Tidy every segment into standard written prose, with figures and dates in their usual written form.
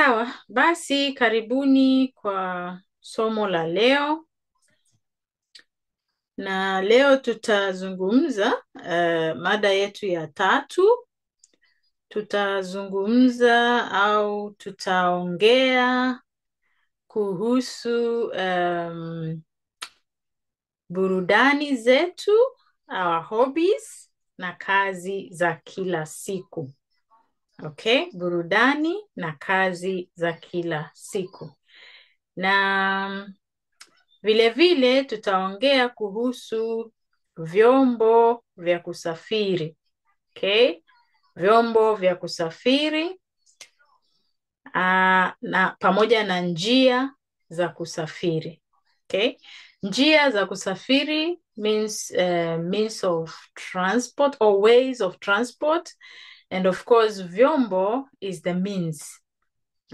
Sawa, basi karibuni kwa somo la leo. Na leo tutazungumza mada yetu ya 3. Tutazungumza au tutaongea kuhusu burudani zetu, our hobbies, na kazi za kila siku. Okay, burudani na kazi za kila siku. Na vile vile tutaongea kuhusu vyombo vya kusafiri. Okay, vyombo vya kusafiri na pamoja na njia za kusafiri. Okay, njia za kusafiri means means of transport or ways of transport. And of course, vyombo is the means.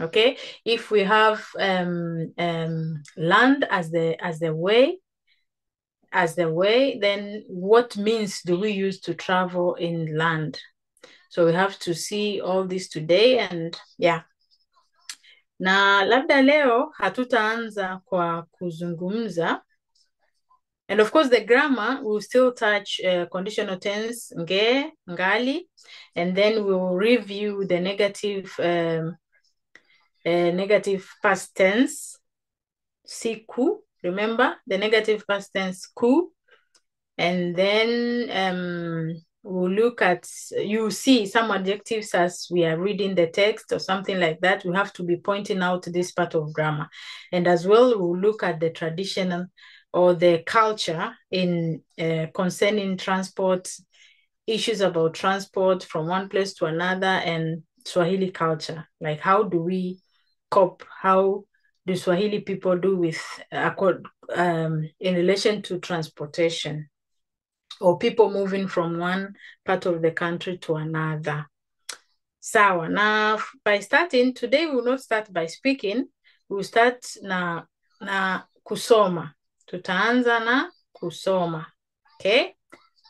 Okay, if we have land as the way, then what means do we use to travel in land? So we have to see all this today, and yeah. Na labda leo hatutaanza kwa kuzungumza. And of course, the grammar will still touch conditional tense, nge, ngali, and then we will review the negative past tense, siku. Remember the negative past tense, ku. And then we'll look at, you see some adjectives as we are reading the text or something like that. We have to be pointing out this part of grammar. And as well, we'll look at the traditional or the culture in concerning transport, issues about transport from one place to another, and Swahili culture. Like, how do we cope? How do Swahili people do with in relation to transportation or people moving from one part of the country to another? Sawa. Now, by starting today, we will not start by speaking. We will start na kusoma. Tutaanza na kusoma. Okay?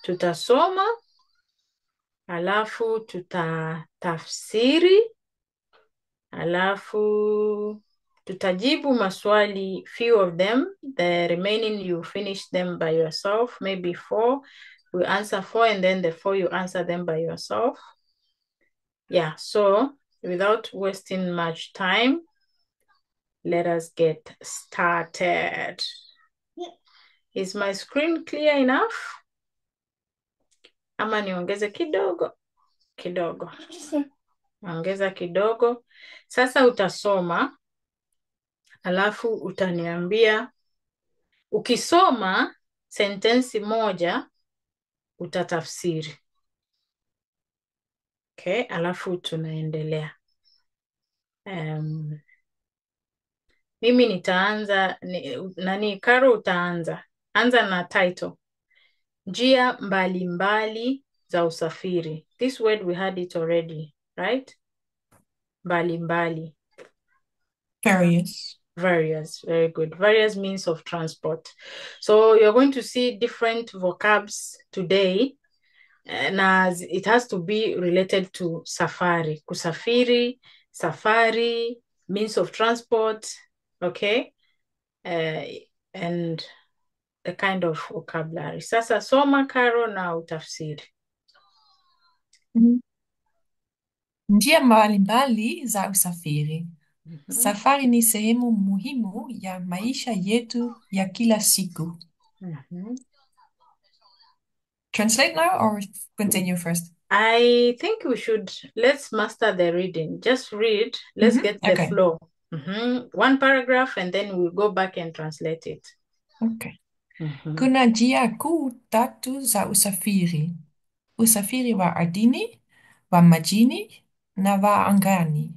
Tutasoma, alafu tutatafsiri, alafu tutajibu maswali, few of them. The remaining you finish them by yourself, maybe 4. We answer 4, and then the 4 you answer them by yourself. Yeah, so without wasting much time, let us get started. Is my screen clear enough? Ama niongeze kidogo? Kidogo. Ongeza kidogo. Sasa utasoma, alafu utaniambia, ukisoma sentensi moja, utatafsiri. Okay, alafu tunaendelea. Mimi nitaanza, Karo utaanza. Anza na title. Njia mbalimbali za usafiri. This word we had it already, right? Mbalimbali. Various. Various, very good. Various means of transport. So you're going to see different vocabs today, and as it has to be related to safari. Kusafiri, safari, means of transport, okay? And the kind of vocabulary. Sasa soma Karo na utafsiri. Njia mbalimbali za usafiri. Safari ni sehemu muhimu ya maisha yetu ya kila siku. Translate now or continue first? I think we should, let's master the reading. Just read, let's get the flow. One paragraph and then we'll go back and translate it. Okay. Kuna njia kuu 3 za usafiri. Usafiri wa ardhini, wa majini na wa angani.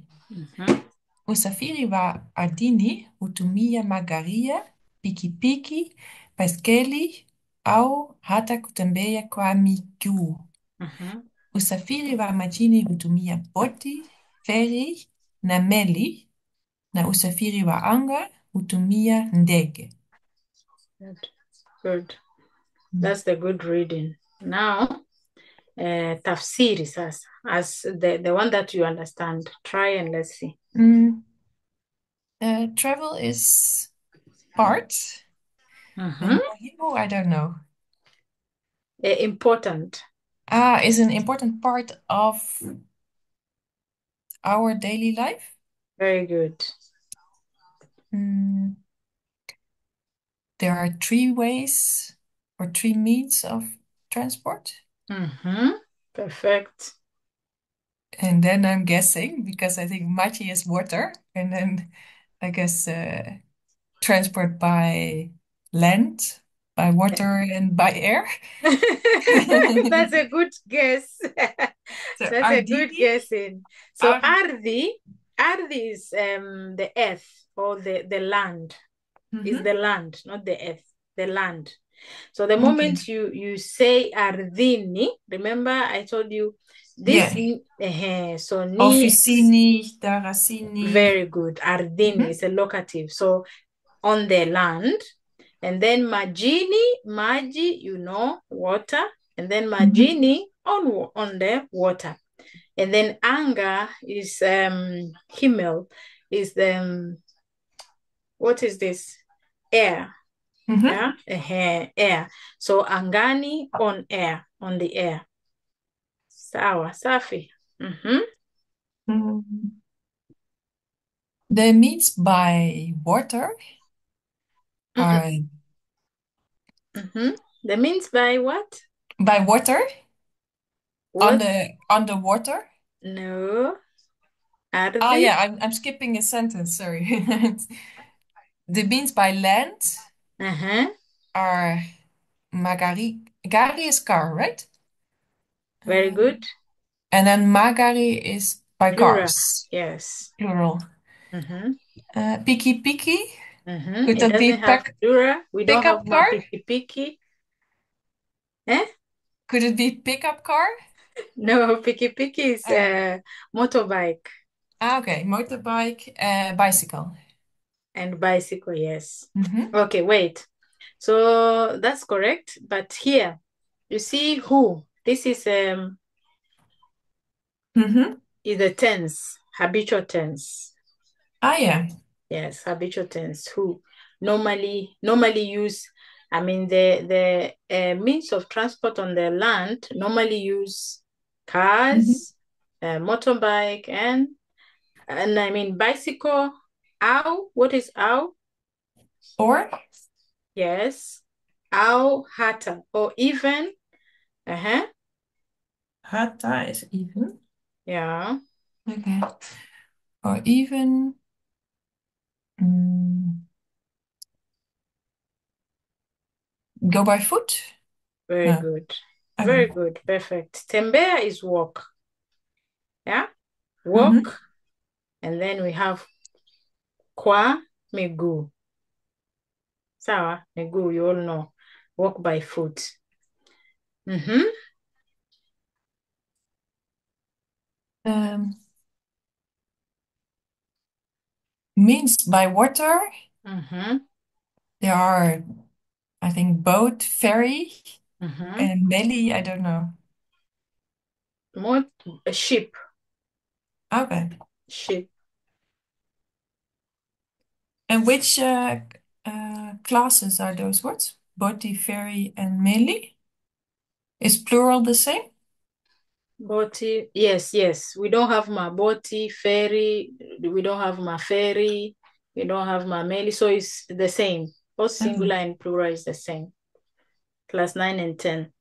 Usafiri wa ardhini hutumia magari, pikipiki, baiskeli au hata kutembea kwa miguu. Usafiri wa majini hutumia boti, feri na meli, na usafiri wa anga hutumia ndege. Good. That's the good reading. Now, tafsiri sasa, as the one that you understand. Try and let's see. Travel is part. And muhimu, I don't know. Important. Is an important part of our daily life. Very good. There are three ways or three means of transport. Perfect. And then I'm guessing, because I think machi is water, and then I guess transport by land, by water, and by air. That's a good guess. So That's a good ardhi, guessing. So Ardhi is the earth or the land. Is the land, not the earth, the land. So the moment you say ardhini, remember I told you this so ni Officini, darasini. very good. Ardhini is a locative. So on the land. And then majini, maji, water. And then majini on the water. And then anga is himmel, is the what is this? Air. Yeah, air. So angani on air, on the air. Sawa, safi. The means by water are The means by what? by water What? on the water. No. Ah, Ardhi? yeah, I'm skipping a sentence. Sorry. The means by land are magari. Gari is car, right? Very good. And then magari is by Plural. cars, Yes. plural. Piki piki. Could It that be doesn't have plural. We don't have pickup car? piki piki. Eh? Could it be pickup car? No, piki piki is motorbike. Okay, motorbike, bicycle. And bicycle, yes. Okay, wait. So that's correct. But here, you see who? This is a tense, habitual tense. Ah, yeah. Yes, habitual tense. Who normally use. I mean, the means of transport on the land normally use cars, motorbike, and I mean bicycle. Ow, what is ow? Or? Yes, ow, hata, or even. Hata is even. Yeah. Okay. Or even. Go by foot? Very good. Very good. Perfect. Tembea is walk. Yeah. Walk. And then we have kwa miguu. Sawa, miguu, you all know. Walk by foot. Means by water. There are, I think, boat, ferry, and meli, I don't know. More a ship. Okay. Ship. And which classes are those words? Boti, ferry, and meli? Is plural the same? Boti, yes. We don't have ma boti, ferry. We don't have ma ferry. We don't have ma meli. So it's the same. Both singular and plural is the same. Class 9 and 10.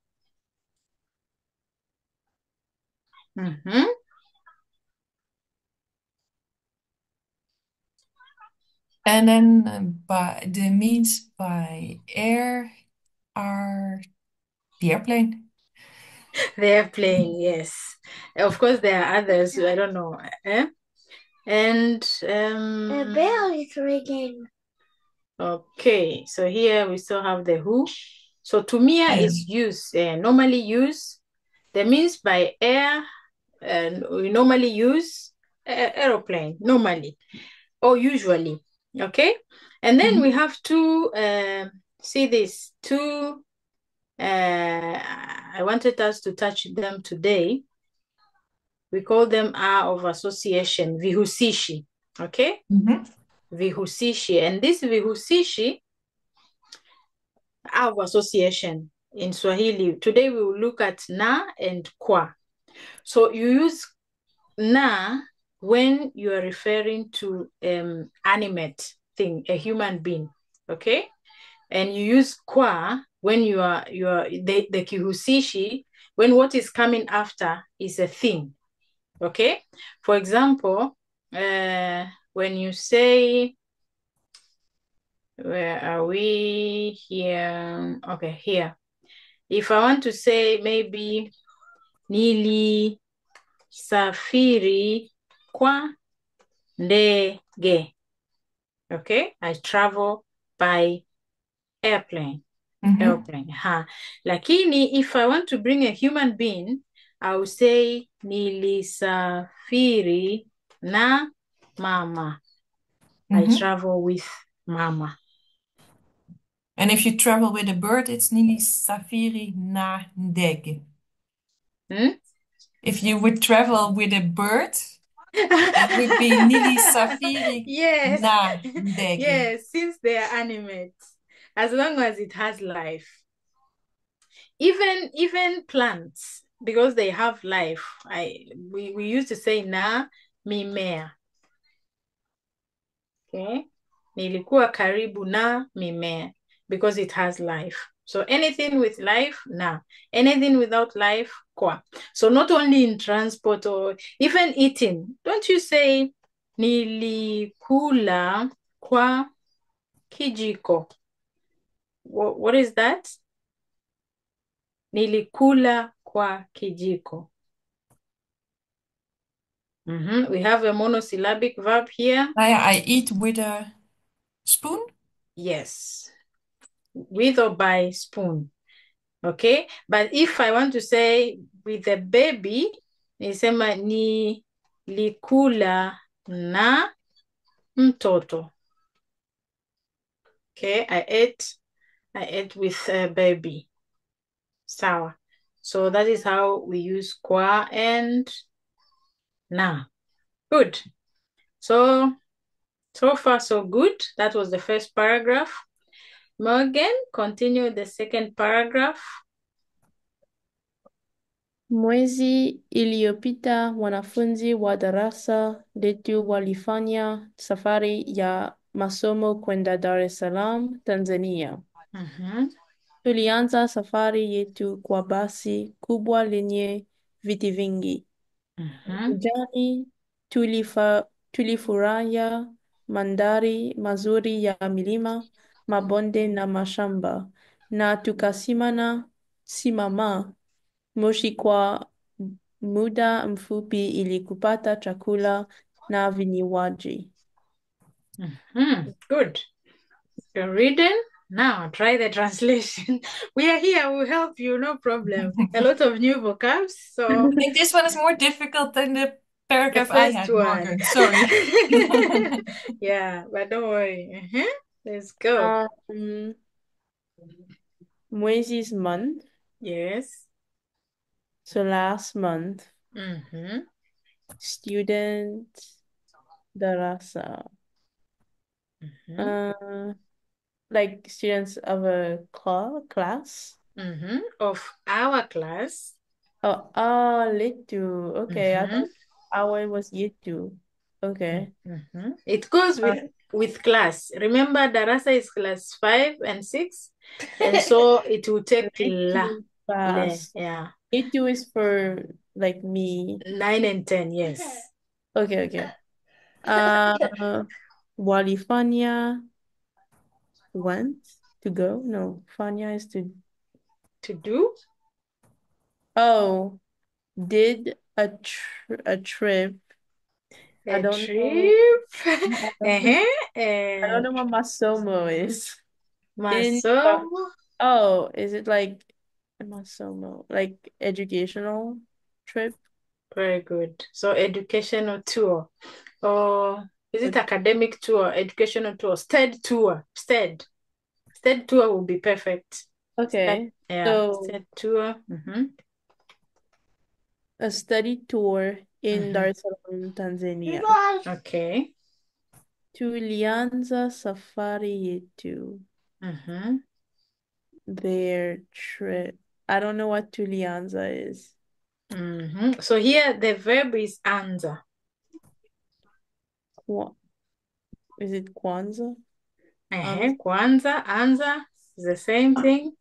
And then by the means by air are the airplane. The airplane, yes. Of course, there are others. I don't know. And The bell is ringing. Okay, so here we still have the who. So tumia is used, normally used. The means by air, and we normally use aeroplane, normally, or usually, okay? And then we have two, see this, two, I wanted us to touch them today. We call them are of association, vihusishi, okay? vihusishi. And this vihusishi have association in Swahili. Today we will look at na and kwa. So you use na when you are referring to animate thing, a human being, okay? And you use kwa when you are the kihusishi, when what is coming after is a thing, okay? For example, when you say, where are we here? Okay, here. If I want to say maybe nilisafiri kwa ndege, okay? I travel by airplane. Airplane. Lakini if I want to bring a human being, I will say nilisafiri na mama. I travel with mama. And if you travel with a bird, it's nilisafiri na ndege. If you would travel with a bird, it would be nilisafiri na ndege. Yes, since they are animates, as long as it has life. Even plants, because they have life. We used to say na mimea. Okay, nilikuwa karibu na mimea, because it has life. So anything with life, na. Anything without life, kwa. So not only in transport or even eating. Don't you say nilikula kwa kijiko? What is that? Nilikula kwa kijiko. We have a monosyllabic verb here. I eat with a spoon? Yes. With or by spoon. Okay? But if I want to say with a baby, nisema nilikula na mtoto. Okay? I ate with a baby. Sawa. So that is how we use kwa and na. Good. So far so good. That was the first paragraph. Morgan, continue the second paragraph. Mwezi iliyopita wanafunzi wa darasa letu walifanya safari ya masomo kwenda Dar es Salaam, Tanzania. Tulianza safari yetu kwa basi kubwa lenye viti vingi. Njiani tulifurahia mandhari mazuri ya milima, mabonde na mashamba, na tukasimama Moshi kwa muda mfupi ili kupata chakula na vinywaji. Good. You're reading? Now try the translation. We are here, we'll help you, no problem. A lot of new vocabs, so... I think this one is more difficult than the paragraph I had, Morgan. Sorry. Yeah, but don't worry. Let's go. Mwezi is month. Yes. So last month. Student, darasa. Like students of a class. Of our class. Oh, letu. Okay, I thought our was yetu. Okay. It goes with class. Remember, darasa is class 5 and 6, and so it will take class. Yeah. Yetu is for like me. 9 and 10, yes. Okay. Walifanya went to go. No, Fanya is to do. Oh, did a trip. I don't know. I don't know what masomo is. Masomo? Is it like masomo, like educational trip? Very good. So educational tour. Or is it academic tour, educational tour, STED tour? STED tour will be perfect. Okay. STED tour. A study tour in Dar es Salaam, Tanzania. Okay. Tulianza safari yetu. Their trip. I don't know what tulianza is. So here the verb is anza. Is it Kwanzaa? Kwanza, anza is the same thing.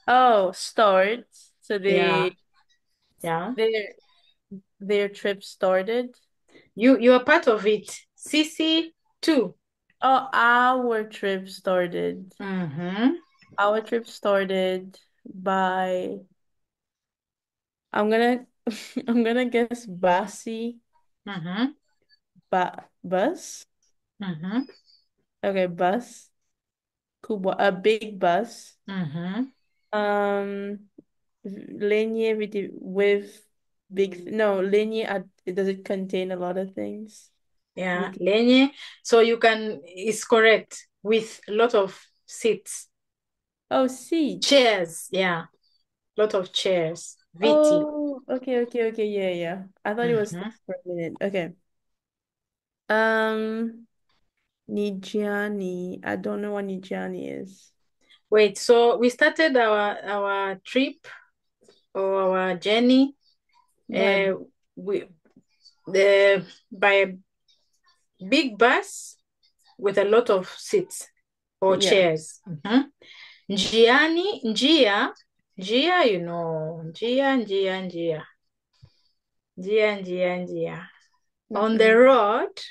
Oh, start. So Yeah. Their trip started. You are part of it. Sisi too. Oh, our trip started. Our trip started by I'm gonna guess basi. Bus. Okay, bus. Kubwa, a big bus. Lenye with big lenye does it contain a lot of things? Yeah, lenye. So it's correct, with a lot of seats. Oh, seats. Chairs, yeah. Lot of chairs. Viti. Oh, okay, yeah. I thought it was six for a minute. Okay. Nijani. I don't know what Nijani is. Wait, so we started our trip or our journey by a big bus with a lot of seats or chairs. Njiani, njia, you know, njia. On the road.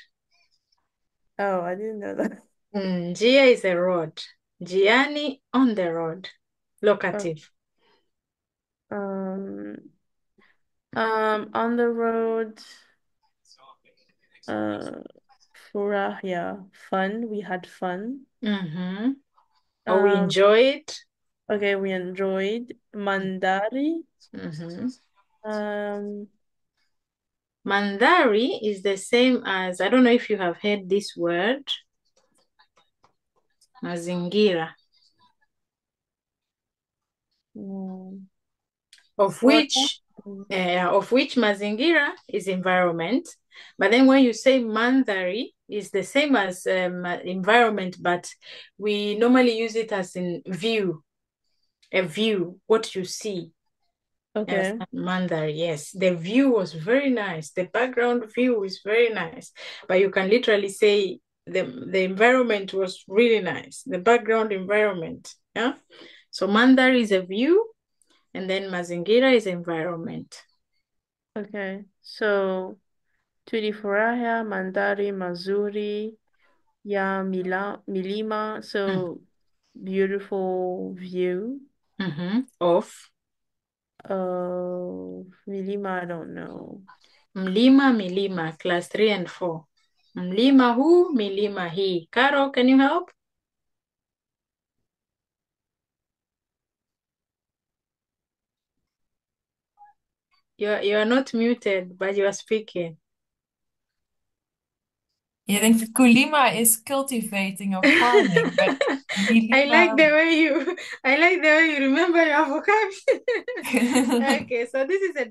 Oh, I didn't know that. Njia is a road. Njiani, on the road. Locative. On the road. Furahia, fun. We had fun. Or we enjoyed. Okay, we enjoyed. Mandari. Mandari is the same as, I don't know if you have heard this word, mazingira. Of which mazingira is environment. But then when you say mandhari, it's the same as environment, but we normally use it as in view, a view, what you see. Okay. Mandhari, yes. The view was very nice. The background view is very nice. But you can literally say the environment was really nice. The background environment. Yeah. So mandhari is a view, and then mazingira is environment. Okay. So tulifurahia mandhari mazuri ya milima. So beautiful view. Of milima, I don't know. Milima, class 3 and 4. Mlima huu, milima hii. Carol, can you help? You are not muted, but you are speaking. I think kulima is cultivating or farming, but I like the way you remember your vocabulary. Okay, so this is a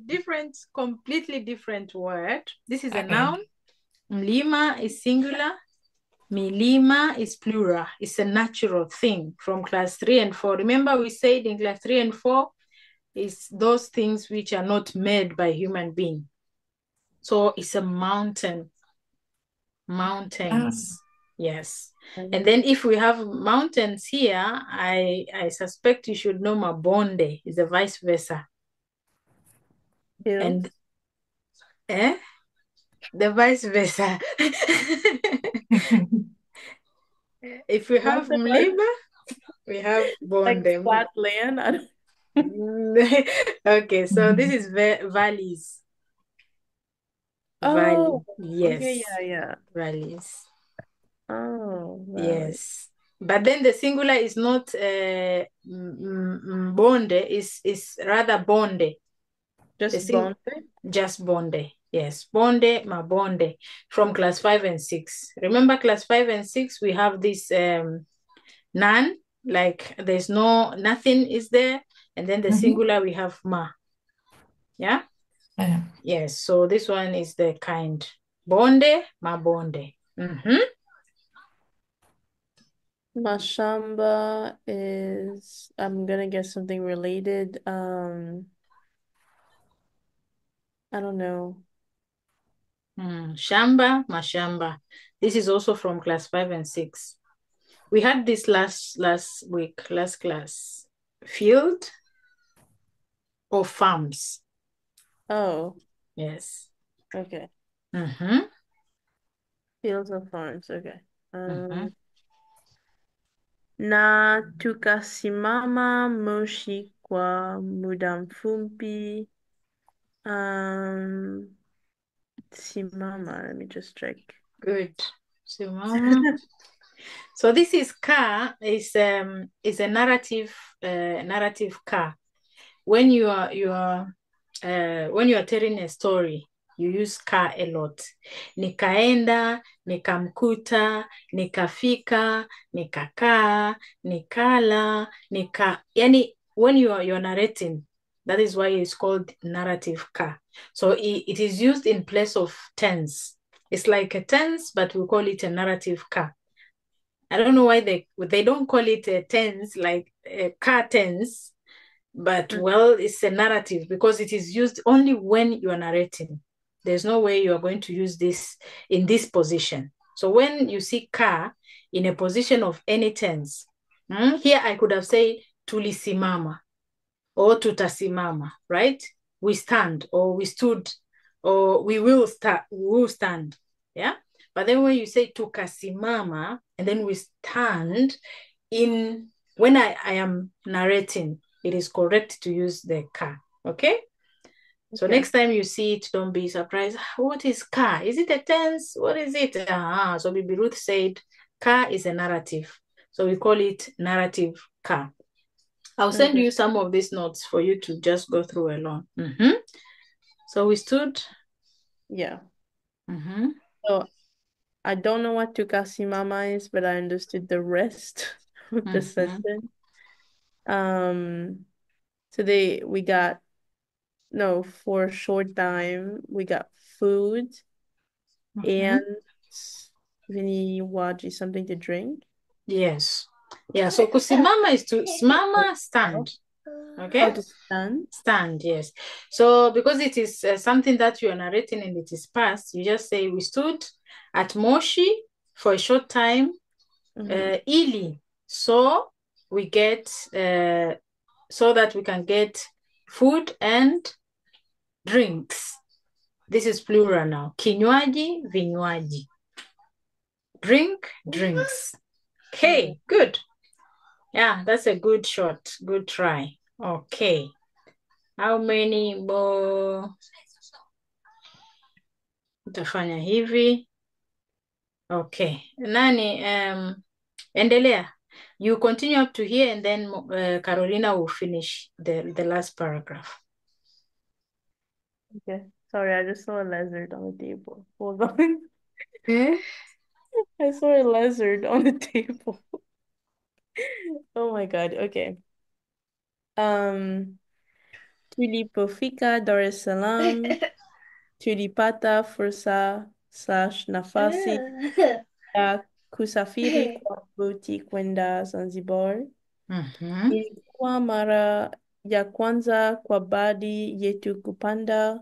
completely different word. This is a noun. Mlima is singular. Milima is plural. It's a natural thing from class 3 and 4. Remember we said in class 3 and 4 is those things which are not made by human being. So it's a mountain. Mountains. Yes. And then if we have mountains here, I suspect you should know mabonde is the vice versa. And the vice versa. If we have mlima, we have bonde. Like flat land. Okay, so this is valleys. Valley. Yes. Okay, yeah. Valleys. Oh, valley. Yes. But then the singular is not bonde, is rather bonde. Just bonde? Just bonde. Yes. Bonde, mabonde. From class 5 and 6. Remember class 5 and 6, we have this none, like there's nothing is there. And then the singular, we have ma. Yeah? Yes. So this one is the kind. Bonde, mabonde. Mashamba is, I'm gonna guess something related. I don't know. Shamba, mashamba. This is also from class 5 and 6. We had this last week, last class. Field or farms. Oh, Yes. okay. Mm-hmm. Fields of farms, okay. Mm-hmm. Na tukasimama Moshi kwa muda mfupi. Simama, let me just check. Good. So, mama. So this is car is a narrative car. When you are telling a story, you use car a lot. Nikaenda, nikamkuta, nikafika, nikakaa, nikala, yani when you're narrating, that is why it's called narrative car. So it is used in place of tense. It's like a tense, but we call it a narrative car. I don't know why they don't call it a tense, like a car tense, but well, it's a narrative because it is used only when you are narrating. There's no way you are going to use this in this position. So when you see car in a position of any tense, here I could have said tulisimama or tutasimama, right? We stand or we stood or we will stand. Yeah. But then when you say tukasimama and then we stand in when I am narrating, it is correct to use the car. Okay. So next time you see it, don't be surprised. What is car? Is it a tense? What is it? So Bibi Ruth said car is a narrative. So we call it narrative car. I'll send you some of these notes for you to just go through alone. So we stood. Yeah. So I don't know what tukasimama is, but I understood the rest of the sentence. So we got, no, for a short time, we got food and vinywaji, something to drink. Yes. Yeah, so kusimama is to simama, stand. Okay. How to stand? Stand, yes. So because it is something that you are narrating and it is past, you just say we stood at Moshi for a short time, ili, so we get, so that we can get food and drinks. This is plural now. Kinywaji, vinywaji. Drink, drinks. Okay, good. Yeah, that's a good shot. Good try. Okay. How many more? Utafanya hivi. Okay. Nani, endelea. You continue up to here and then Carolina will finish the last paragraph. Okay. Sorry, I just saw a lizard on the table. Hold on. I saw a lizard on the table. Oh my God. Okay. Tulipofika Dar es Salaam, tulipata fursa / nafasi ya kusafiri kwa boti kwenda Zanzibar. Ilikuwa mara ya kwanza kwa baadhi yetu kupanda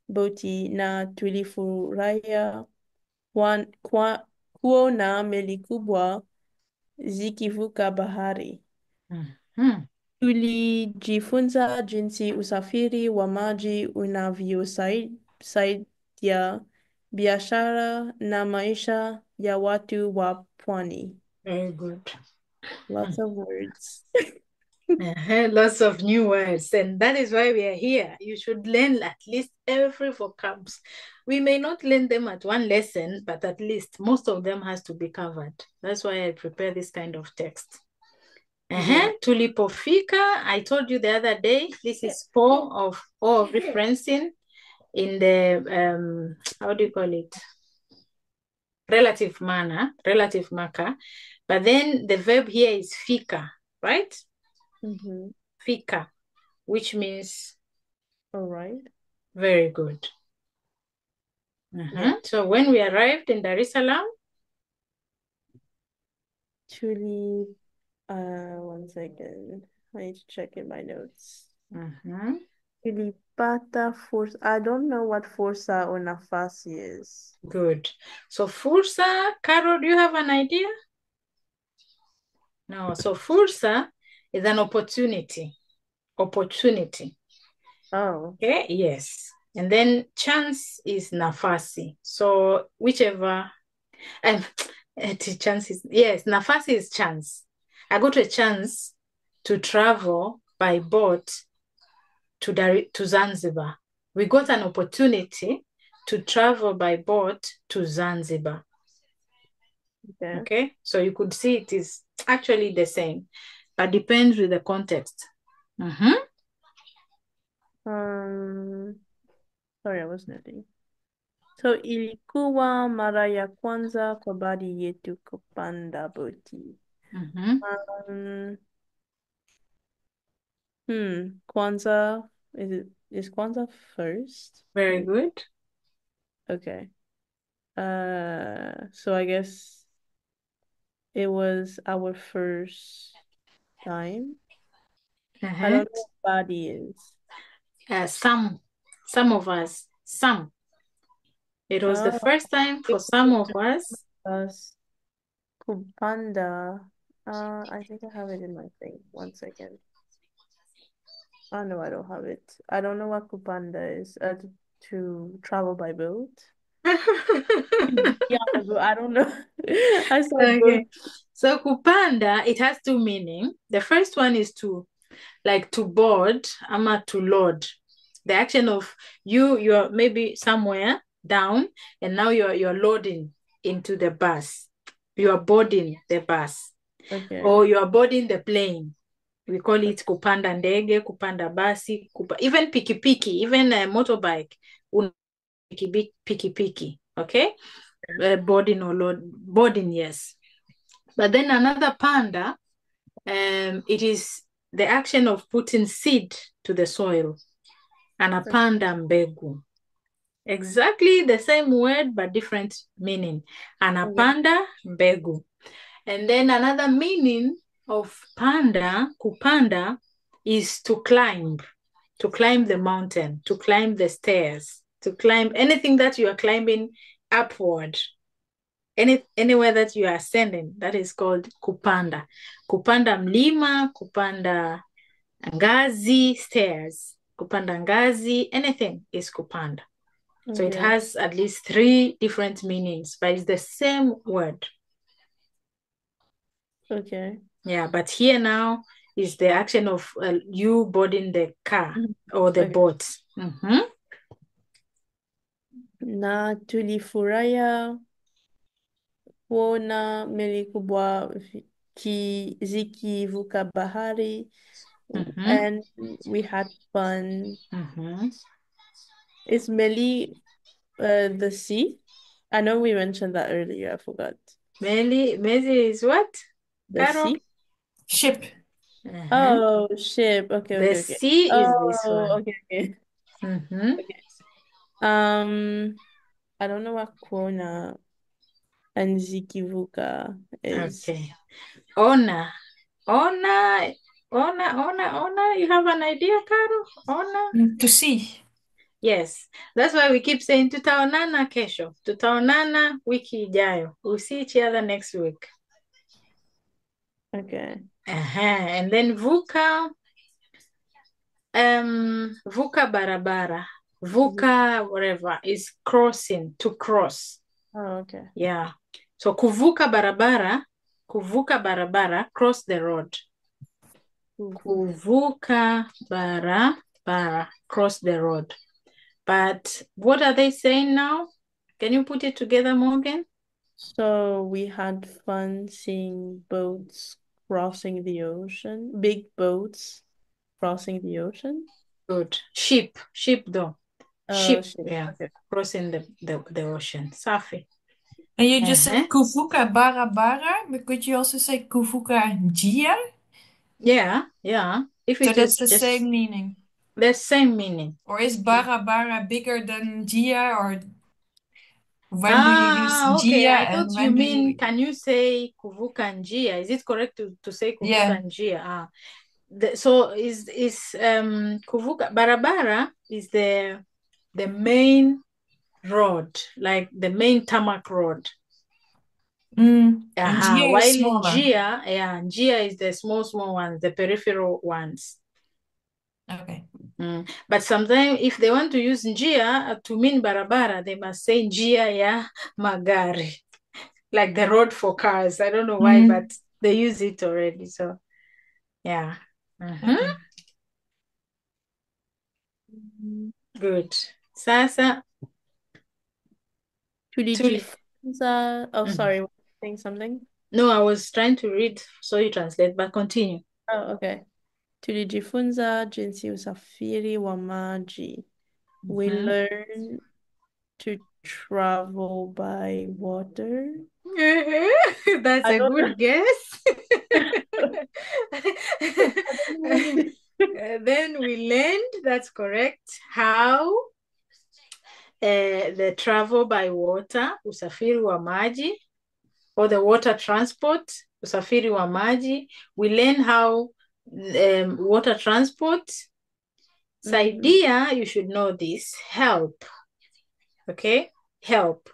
boti na tulifurahia kuona meli kubwa zikivuka bahari. Tulijifunza jinsi usafiri wa maji unavyosaidia biashara na maisha ya watu wa pwani. Very good. Lots of words. Lots of new words, and that is why we are here. You should learn at least every vocabs. We may not learn them at one lesson, but at least most of them has to be covered. That's why I prepare this kind of text. Tulipofika, I told you the other day, this is four of referencing in the, how do you call it? Relative manner, relative marker. But then the verb here is fika, right? Fika, which means all right. Very good. So when we arrived in Dar es Salaam, Tuli, one second. I need to check in my notes. Tulipata fursa. I don't know what fursa or nafasi is. Good. So fursa, Carol, do you have an idea? No. So fursa is an opportunity. Opportunity. Oh. Okay. Yes. And then chance is nafasi. So whichever. Chance is, yes, nafasi is chance. I got a chance to travel by boat to Zanzibar. We got an opportunity to travel by boat to Zanzibar. Okay, so you could see it is actually the same, but depends with the context. Sorry, I was noting. So ilikuwa mara ya kwanza kwa baadhi yetu kupanda boti. Kwanza, is Kwanza first? Very good. Okay. So I guess it was our first time. I don't know what body is. Some of us, some. It was the first time for some of us. Kupanda. I think I have it in my thing. One second. Oh no, I don't have it. I don't know what kupanda is. To travel by boat. Yeah, I don't know. I saw okay. So kupanda, it has two meanings. The first one is to board, ama to load. The action of you're maybe somewhere down, and now you're loading into the bus. You are boarding the bus. Okay. Or you are boarding the plane. We call it kupanda ndege, kupanda basi, even pikipiki, even a motorbike, pikipiki, okay? Boarding or load, boarding, yes. But then another panda, it is the action of putting seed to the soil. Anapanda mbegu. Exactly the same word, but different meaning. Anapanda mbegu. And then another meaning of panda, kupanda, is to climb the mountain, to climb the stairs, to climb anything that you are climbing upward. Anywhere that you are ascending, that is called kupanda. Kupanda mlima, kupanda ngazi, stairs, kupanda ngazi, anything is kupanda. So it has at least 3 different meanings, but it's the same word. Okay. Yeah, but here now is the action of you boarding the car or the boat. Na tulifurahia kuona meli kubwa zikivuka bahari, and we had fun. Is meli the sea? I know we mentioned that earlier. I forgot. Meli is what? The sea? Ship. Oh, ship. Okay, the okay. sea is this one. Okay. Okay. I don't know what kuona and zikivuka is. Okay. Ona. You have an idea, Caro? Ona? To see. Yes. That's why we keep saying tutaonana kesho. Tutaonana wiki ijayo. We'll see each other next week. Okay. And then vuka. Vuka barabara. Vuka whatever is crossing, to cross. Oh, okay. Yeah. So kuvuka barabara, cross the road. Kuvuka barabara, cross the road. But what are they saying now? Can you put it together, Morgan? So we had fun seeing boats crossing the ocean, big boats crossing the ocean. Good. Ship though. Ship. Yeah. Okay. Crossing the ocean. Safi. And you just said kuvuka barabara, but could you also say kuvuka njia? Yeah. If so that's the same meaning. The same meaning. Or is barabara bigger than njia, or? when do you use Okay. njia I and thought you when do mean, you... can you say kuvuka njia? Is it correct to say kuvuka Yeah. njia? So is kuvuka barabara is the main road, like the main tarmac road. And njia is While smaller. njia is the small ones, the peripheral ones. Okay. But sometimes if they want to use njia to mean barabara, they must say njia ya magari, like the road for cars. I don't know why, but they use it already. So yeah. Okay. Good. Sasa tulijifunza. Oh, sorry, saying something. No, I was trying to read, so you translate, but continue. Oh, okay. Tulijifunza jinsi usafiri wa maji. We learn to travel by water. That's I a don't good guess. know. Then we learned, that's correct, how the travel by water, usafiri wa maji, or the water transport, usafiri wa maji. We learn how water transport. Saidia, you should know this. Help. Okay? Help.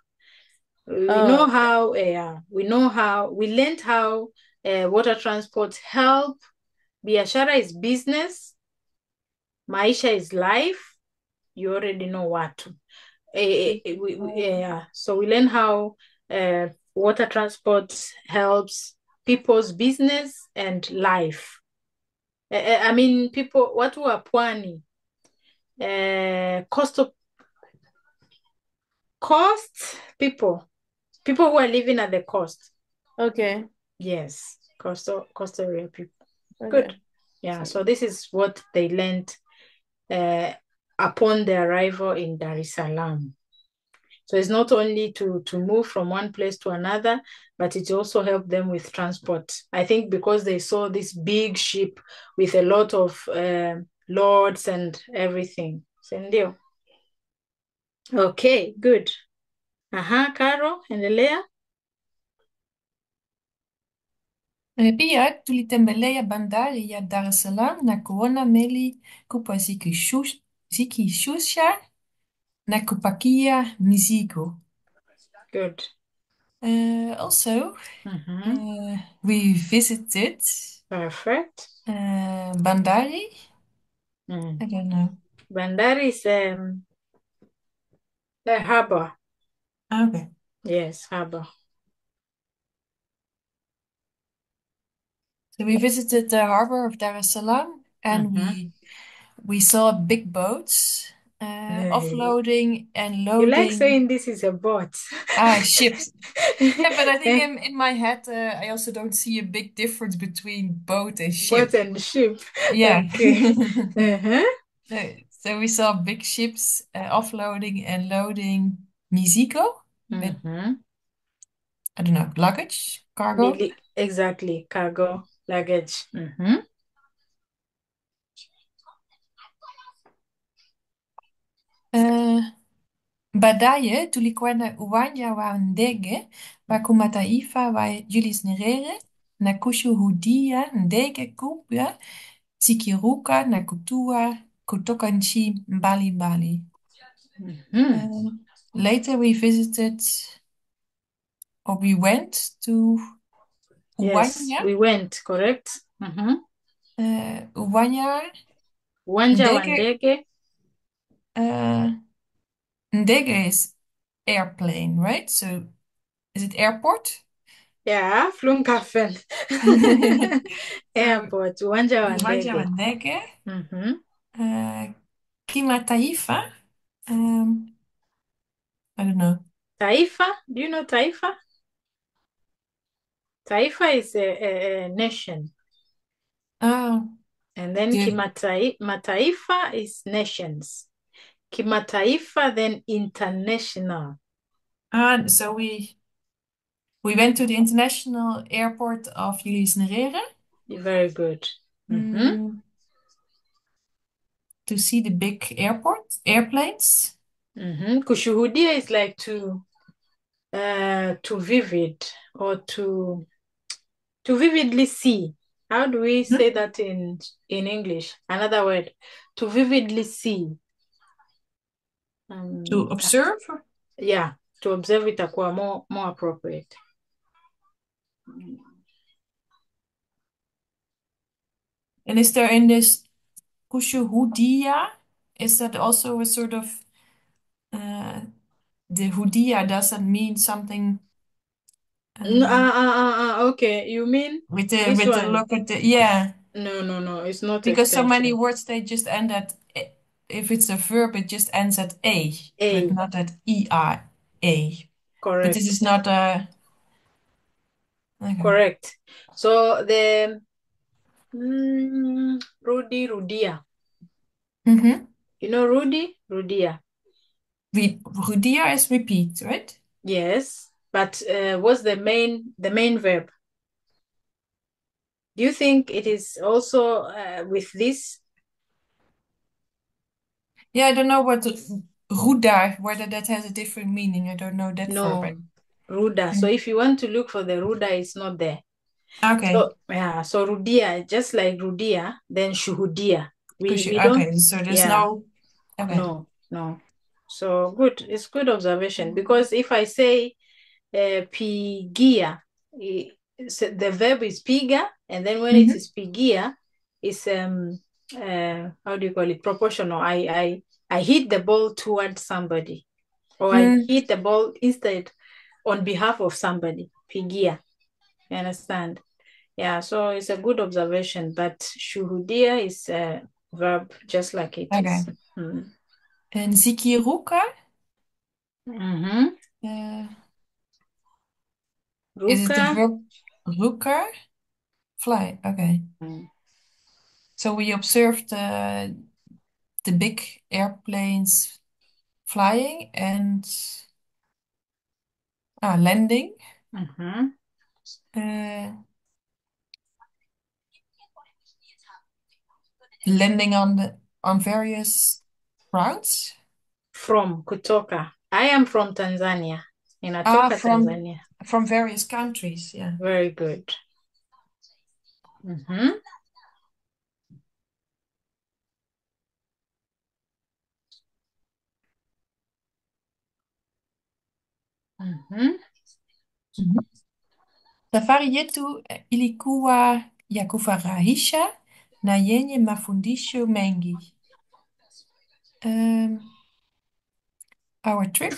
We know how, we learned how water transport help. Biashara is business. Maisha is life. You already know what to. So we learn how water transport helps people's business and life. I mean, people, watu wa pwani, people who are living at the coast. Okay. Yes, coastal area people. Okay. Good. Yeah, so this is what they learned upon their arrival in Dar es Salaam. So it's not only to move from one place to another, but it also helped them with transport. I think because they saw this big ship with a lot of loads and everything. Sindio? Okay, good. Caro, endelea. Pia tulitembelea bandari ya Dar es Salaam na kuona meli kubwa zikishusha na kupakia mizigo. Good. Also, we visited Perfect. Bandari. I don't know. Bandari is a harbor. Okay. Yes, harbor. So we visited the harbor of Dar es Salaam and we saw big boats offloading and loading. You like saying this is a boat. Ships. Yeah, but I think in my head, I also don't see a big difference between boat and ship. Boat and ship. Yeah. Okay. So we saw big ships offloading and loading mizigo. With, I don't know, luggage, cargo. Exactly, cargo, luggage. Baadaye tulikwenda uwanja wa ndege wa kimataifa wa Julius Nyerere na kushuhudia ndege kubwa zikiruka na kutua kutoka nchi mbalimbali. Later we visited, or we went to Yes, Uwanja. we went, correct? Uwanja. Uwanja wa ndege. Ndege is airplane, right? So is it airport? Yeah, Flughafen. Airport, uwanja wa ndege. Uwanja wa ndege. Kimataifa. I don't know. Taifa? Do you know Taifa? Taifa is a nation. Oh. And then mataifa is nations. Kimataifa, then international. So we went to the international airport of Julius Nyerere. Very good. To see the big airplanes. Kushuhudia is like to To vivid or to vividly see. How do we say that in English? Another word. To vividly see. To observe? Yeah, to observe itakuwa more appropriate. And is there in this kushuhudia, is that also a sort of the hudia doesn't mean something okay, you mean with this the one? look at the yeah. No, it's not Because so many extension. words they just end at if it's a verb it just ends at a, but A. not at a. But this is Correct. not a okay. Correct. So the Rudy, Rudia. Mm-hmm. You know Rudy, Rudia. Rudia is repeat, right? Yes, but what's the main verb? Do you think it is also with this? Yeah, I don't know what ruda, whether that has a different meaning. I don't know that verb. No, ruda. So if you want to look for the ruda, it's not there. Okay. So yeah, so rudia, just like rudia, then shuhudia. We don't. Okay, so there's Yeah, no okay. no. So good. It's good observation because if I say pigia, the verb is piga, and then when it is pigia, it's how do you call it? Proportional. I hit the ball towards somebody, or I hit the ball instead on behalf of somebody. Pigia. You understand? Yeah, so it's a good observation, but shuhudia is a verb just like it Okay. is. And zikiruka? Is it the Ruka. verb ruka? Fly. Okay. So we observed the big airplanes flying and landing. Landing on various routes. From kutoka. I am from Tanzania. Inatoka Tanzania. From various countries, yeah. Very good. Safari yetu ilikuwa ya kufurahisha na yenye mafundisho mengi. Our trip.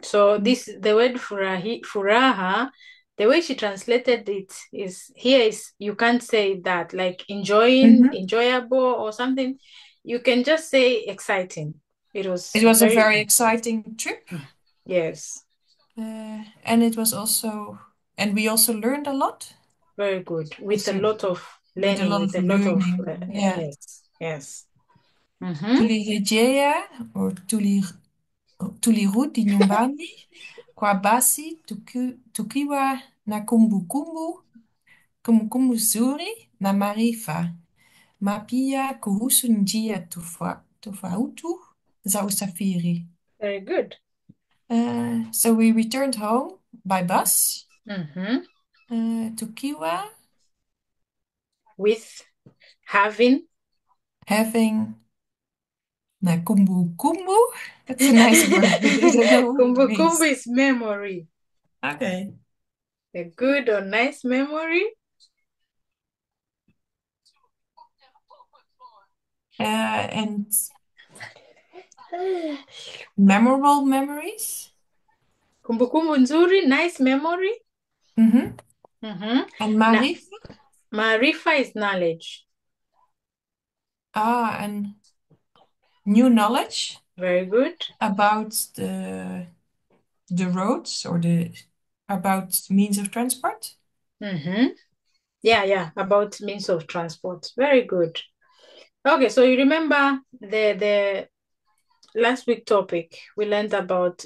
So this the word furaha, the way she translated it is here is you can't say that like enjoying, enjoyable or something. You can just say exciting. It was a very exciting trip. Yes. And it was also, and we also learned a lot. Very good. With a lot of learning, with a lot of yeah. Yes. Tulirejea or tulirudi nyumbani kwa basi tukiwa na kumbukumbu zuri na maarifa mapya kuhusu njia tofauti za usafiri. Very good. So we returned home by bus. Tukiwa with having na kumbukumbu. That's a nice word, but I don't know what it means. Kumbukumbu is memory. Okay. A good or nice memory. And memorable memories. Kumbukumbu nzuri, nice memory. And maarifa? Maarifa is knowledge. And new knowledge. Very good. About the roads or about means of transport. Yeah, about means of transport. Very good. Okay, so you remember the last week topic we learned about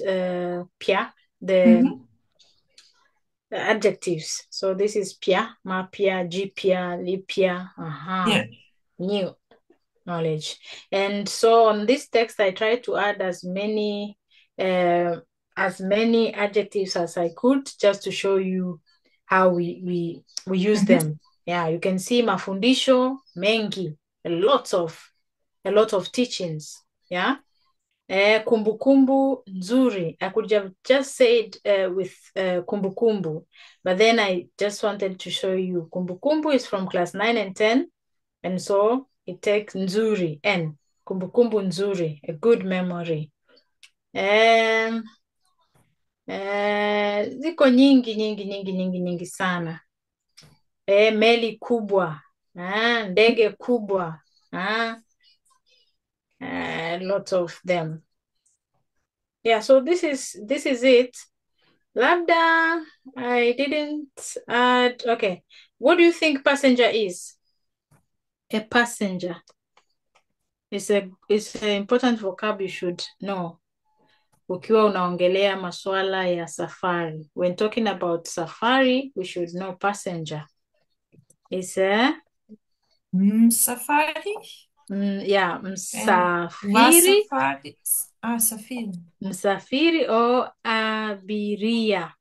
pia, the adjectives. So this is pia, ma pia, g pia, li pia. Yeah. New. knowledge. And so on this text, I tried to add as many adjectives as I could, just to show you how we use them. Yeah, you can see mafundisho mengi, a lot of teachings. Yeah. Kumbukumbu nzuri. I could have just said with kumbukumbu, but then I just wanted to show you kumbukumbu is from class 9 and 10, and so it takes nzuri, N. Kumbukumbu nzuri, a good memory. Ziko nyingi sana. Meli kubwa, ndege kubwa, lots of them. Yeah, so this is it. Labda I didn't add. Okay, what do you think passenger is? A passenger. It's an important vocab you should know. Ukiwa unaongelea masuala ya safari. When talking about safari, we should know passenger. It's a Safari. Yeah, msafiri. Safari. Safiri. Msafiri or abiria.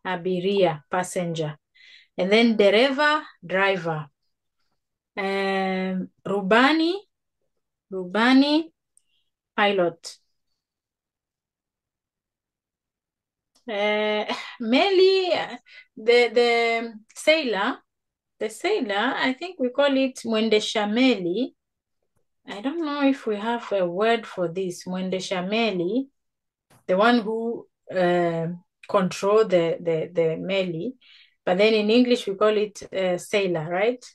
Abiria, passenger. And then dereva, driver. Rubani, pilot. Meli, the sailor, I think we call it mwendesha meli. I don't know if we have a word for this, mwendesha meli, the one who control the meli, but then in English we call it sailor, right?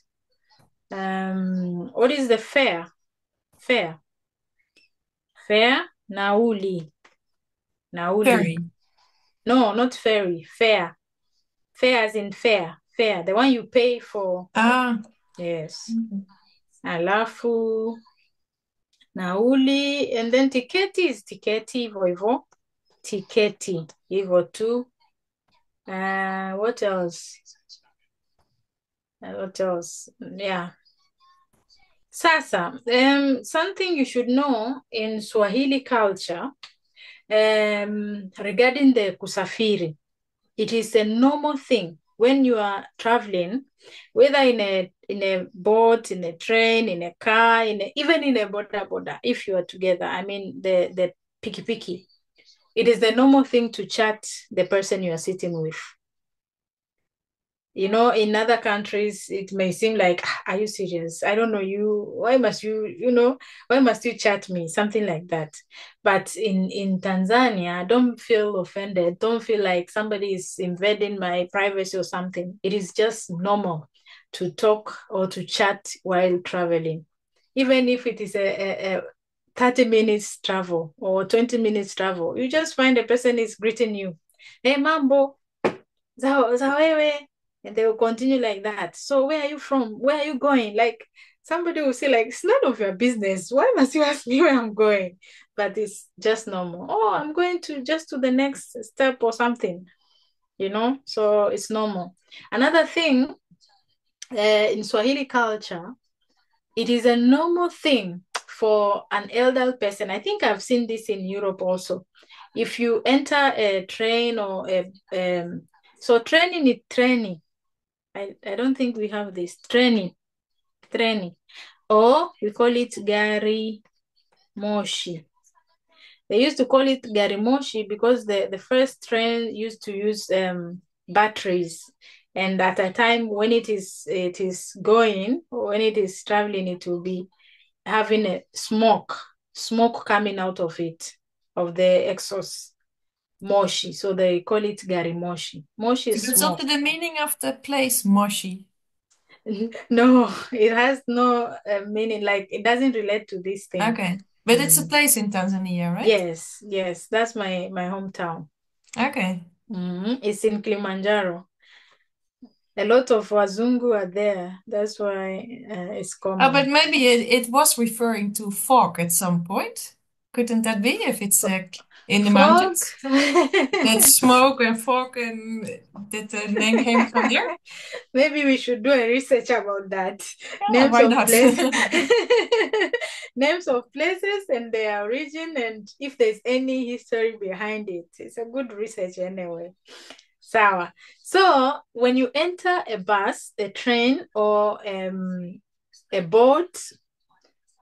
What is the fare? Fare, nauli. Ferry. No, not ferry, fare. Fare as in fare, the one you pay for. Yes. Alafu nauli, and then tiketi is tiketi, hivyo. Tiketi, hivyo tu. What else? Yeah. Sasa, something you should know in Swahili culture regarding the kusafiri. It is a normal thing when you are traveling, whether in a boat, in a train, in a car, even in a boda, if you are together. I mean the piki. It is the normal thing to chat the person you are sitting with. You know, in other countries, it may seem like, are you serious? I don't know you. Why must you chat me? Something like that. But in Tanzania, don't feel offended. Don't feel like somebody is invading my privacy or something. It is just normal to talk or to chat while traveling. Even if it is a 30 minutes travel or 20 minutes travel, you just find a person is greeting you. Hey, mambo, za wewe. And they will continue like that. So where are you from? Where are you going? Like somebody will say, like, it's none of your business. Why must you ask me where I'm going? But it's just normal. Oh, I'm going to the next step or something, so it's normal. Another thing, in Swahili culture, it is a normal thing for an elder person. I think I've seen this in Europe also. If you enter a train or so training is training. I don't think we have this. Training. Or we call it gari moshi. They used to call it gari moshi because the first train used to use batteries. And at a time when it is going, or when it is traveling, it will be having a smoke coming out of it, of the exhaust. Moshi, so they call it gari moshi. Moshi is That's smoke. also the meaning of the place, moshi. No, it has no meaning. Like, it doesn't relate to this thing. Okay, but it's a place in Tanzania, right? Yes, that's my hometown. Okay. It's in Kilimanjaro. A lot of Wazungu are there. That's why it's common. But maybe it was referring to fog at some point. Couldn't that be if it's in the Fork. mountains? That smoke and fog and that the name came from there? Maybe we should do a research about that. Yeah, Names why of not? places, names of places and their origin, and if there's any history behind it. It's a good research anyway. Sawa. So when you enter a bus, a train, or a boat,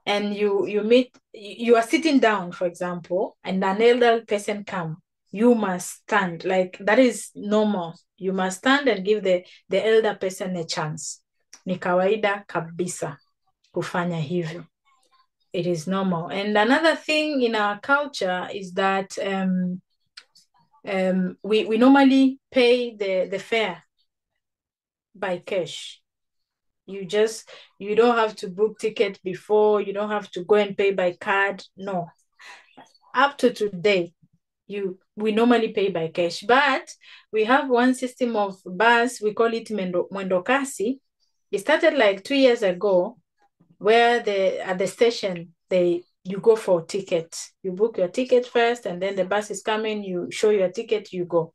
and you are sitting down, for example, and an elder person come, you must stand. Like, that is normal. You must stand and give the elder person a chance. Ni kawaida kabisa kufanya hivyo. It is normal. And another thing in our culture is that we normally pay the fare by cash. You don't have to book ticket before. You don't have to go and pay by card. No. Up to today, we normally pay by cash, but we have one system of bus. We call it mwendo kasi. It started like 2 years ago, where at the station you go for ticket. You book your ticket first, and then the bus is coming. You show your ticket, you go.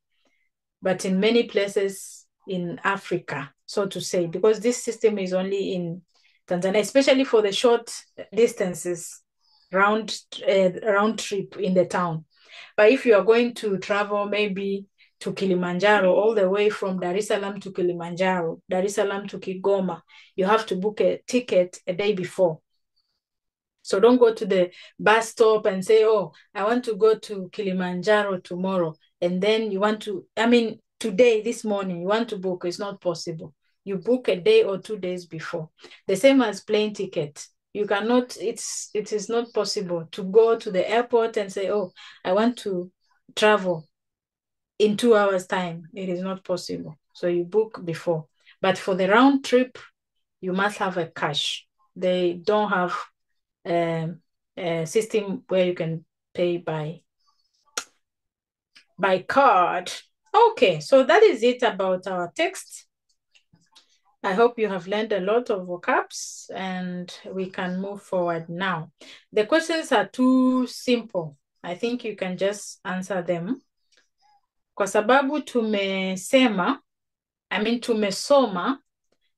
But in many places in Africa, so to say, because this system is only in Tanzania, especially for the short distances, round trip in the town. But if you are going to travel maybe to Kilimanjaro, all the way from Dar es Salaam to Kilimanjaro, Dar es Salaam to Kigoma, you have to book a ticket a day before. So don't go to the bus stop and say, oh, I want to go to Kilimanjaro tomorrow. And then today, this morning, you want to book. It's not possible. You book a day or 2 days before. The same as plane ticket. You cannot, it is not possible to go to the airport and say, oh, I want to travel in 2 hours time. It is not possible. So you book before. But for the round trip, you must have a cash. They don't have a system where you can pay by card. Okay, so that is it about our text. I hope you have learned a lot of vocabs, and we can move forward now. The questions are too simple. I think you can just answer them. Kwa sababu tumesoma,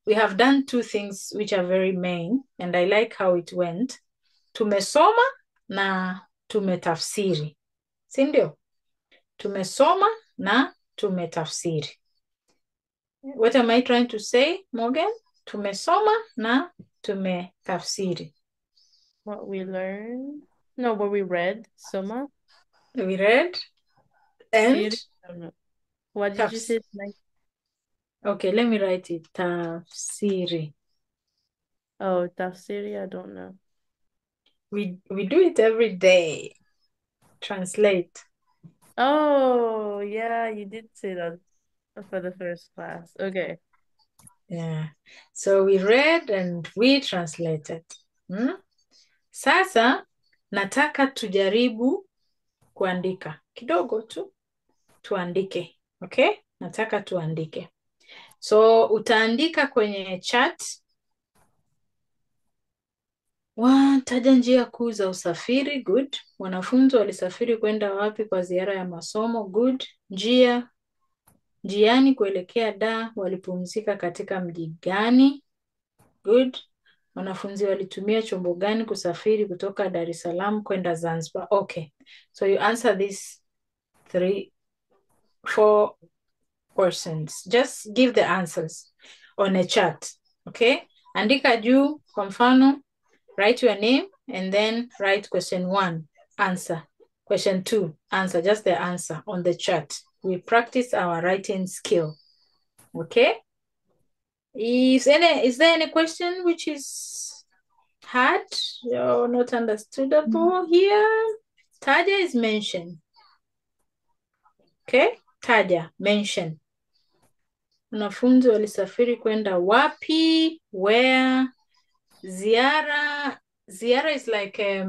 we have done two things which are very main, and I like how it went. Tumesoma na tumetafsiri. Si ndio? Tumesoma na tumetafsiri. What am I trying to say, Morgan? Tumesoma na tumetafsiri. What we learned? No, what we read. Soma. We read and Siri? I don't know. What did you say? Like, okay, let me write it. Tafsiri. oh, tafsiri, I don't know. We do it every day. Translate. Oh, yeah, you did say that for the first class. Okay. Yeah. So we read and we translated. Sasa nataka tujaribu kuandika. Kidogo tu tuandike. Okay? Nataka tuandike. So utaandika kwenye chat. Taja njia kuu za usafiri. Good. Wanafunzi walisafiri kwenda wapi kwa ziara ya masomo. Good. Njiani kuelekea Dar walipumzika katika mji gani? Good. Wanafunzi walitumia chombo gani kusafiri kutoka Dar es Salaam kwenda Zanzibar? Okay. So you answer these 4 questions. Just give the answers on a chat. Okay? Andika juu, kwa mfano, write your name and then write question 1, answer. Question 2, answer. Just the answer on the chat. We practice our writing skill. Okay? Is there any question which is hard or not understandable here? Taja is mentioned. Okay? Taja, mention. Wanafunzi walisafiri kwenda wapi? Where? Ziara is like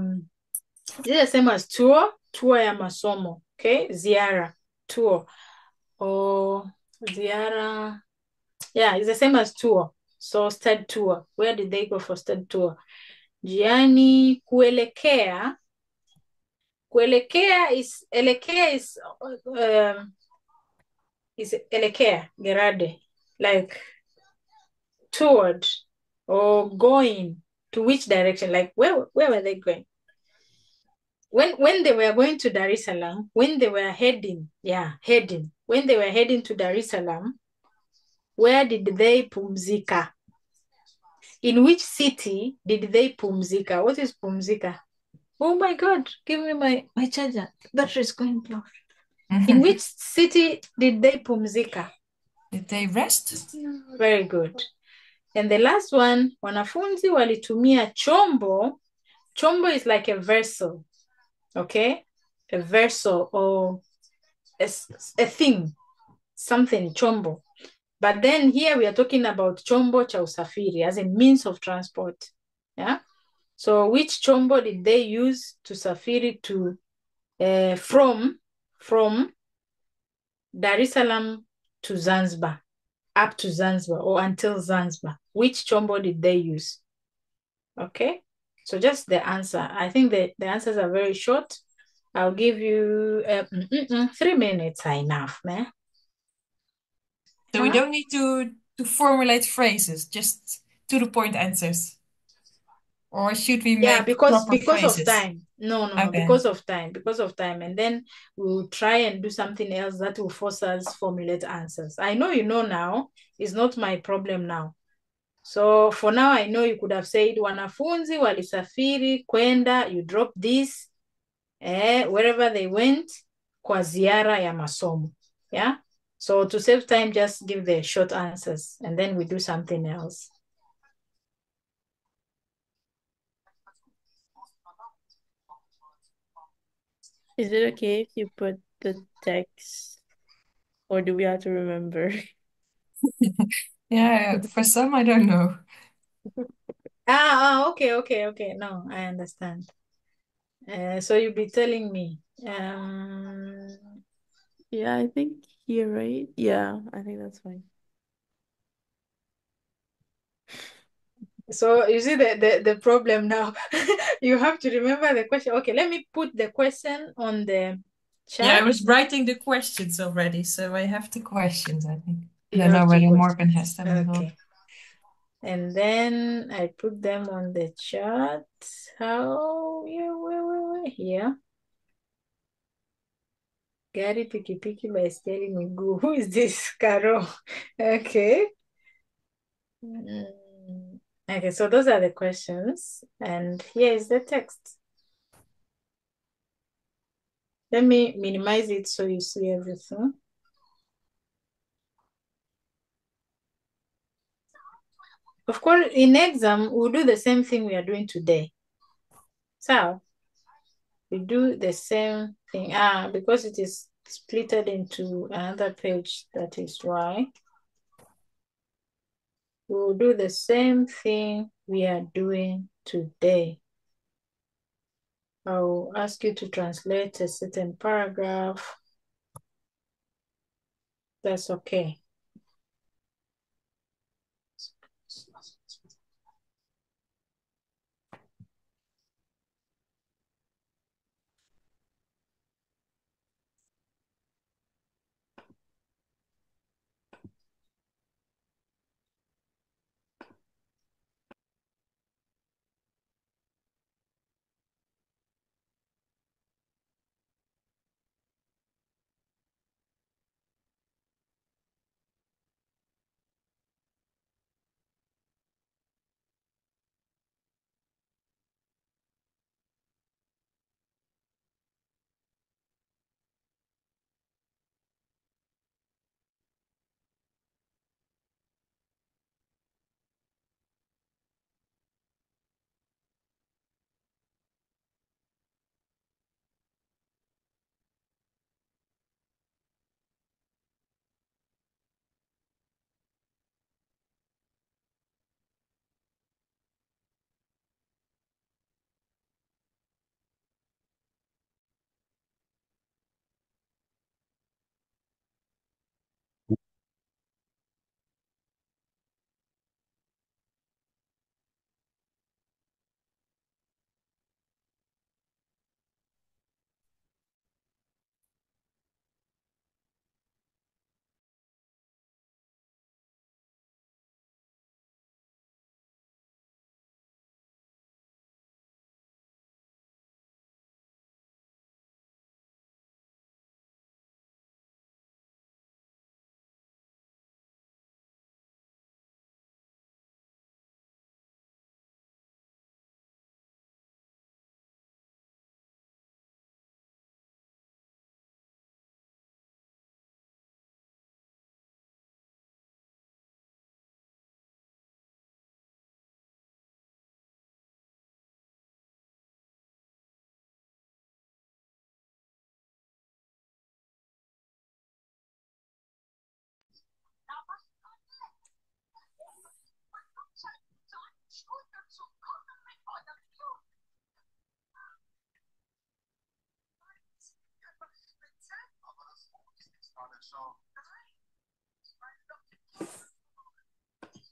the same as tour ya masomo. Okay? Ziara, tour. Or ziara, yeah, it's the same as tour. So study tour. Where did they go for study tour? Njiani kuelekea Kuelekea is elekea is elekea, gerade, like toward or going to which direction, like where were they going? When they were going to Dar es Salaam, when they were heading, when they were heading to Dar es Salaam, where did they pumzika? In which city did they pumzika? What is pumzika? Oh my God, give me my charger. Battery is going low. In which city did they pumzika? Did they rest? Very good. And the last one, wanafunzi walitumia chombo. Chombo is like a vessel, okay? A vessel or a thing, something, chombo. But then here we are talking about chombo cha usafiri, as in means of transport. Yeah. So which chombo did they use to safiri to from Dar es Salaam to Zanzibar, up to Zanzibar or until Zanzibar? Which chombo did they use? Okay. So just the answer. I think the answers are very short. I'll give you 3 minutes are enough, man. So we don't need to formulate phrases, just to the point answers. Or should we make because proper phrases? of time. No, Okay. because of time. And then we'll try and do something else that will force us formulate answers. I know you know now. It's not my problem now. So for now, I know you could have said wanafunzi walisafiri kwenda, you drop this, wherever they went, kwa ziara ya masomo. Yeah. So to save time, just give the short answers and then we do something else. Is it okay if you put the text, or do we have to remember? Yeah, for some, I don't know. Okay. No, I understand. So you'll be telling me. Yeah, I think you're right. Yeah, I think that's fine. So you see the problem now. You have to remember the question. Okay, let me put the question on the chat. Yeah, I was writing the questions already, so I have the questions, I think. You I don't know have whether to Morgan has them as well. Okay. And then I put them on the chat. How? Yeah, where? Here. Gari, pikipiki, baiskeli, miguu. Who is this? Caro. Okay. Okay, so those are the questions. And here is the text. Let me minimize it so you see everything. Of course, in exam, we'll do the same thing we are doing today. So, we do the same thing. Because it is splitted into another page, that is why. We'll do the same thing we are doing today. I'll ask you to translate a certain paragraph. That's okay.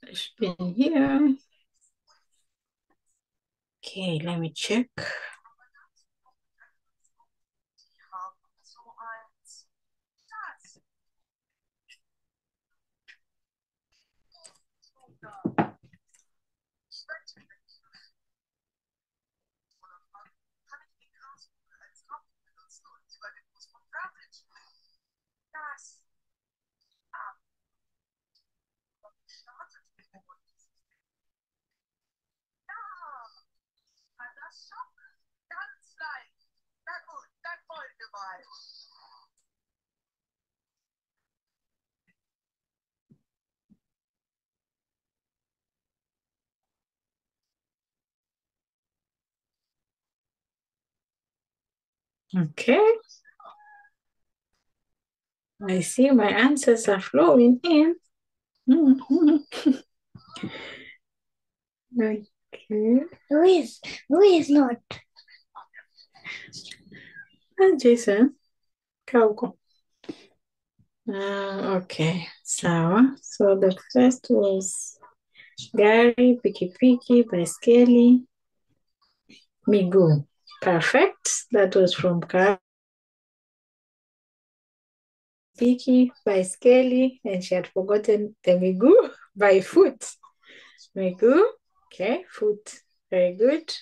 It should be in here. Okay, let me check. Okay. I see my answers are flowing in. Mhm. Okay. Who is not? Jason, Kauko. Okay, sawa. So the first was gari, pikipiki, baiskeli, miguu. Perfect. That was from car, piki, baiskeli, and she had forgotten the miguu by foot. Miguu. Okay, foot. Very good.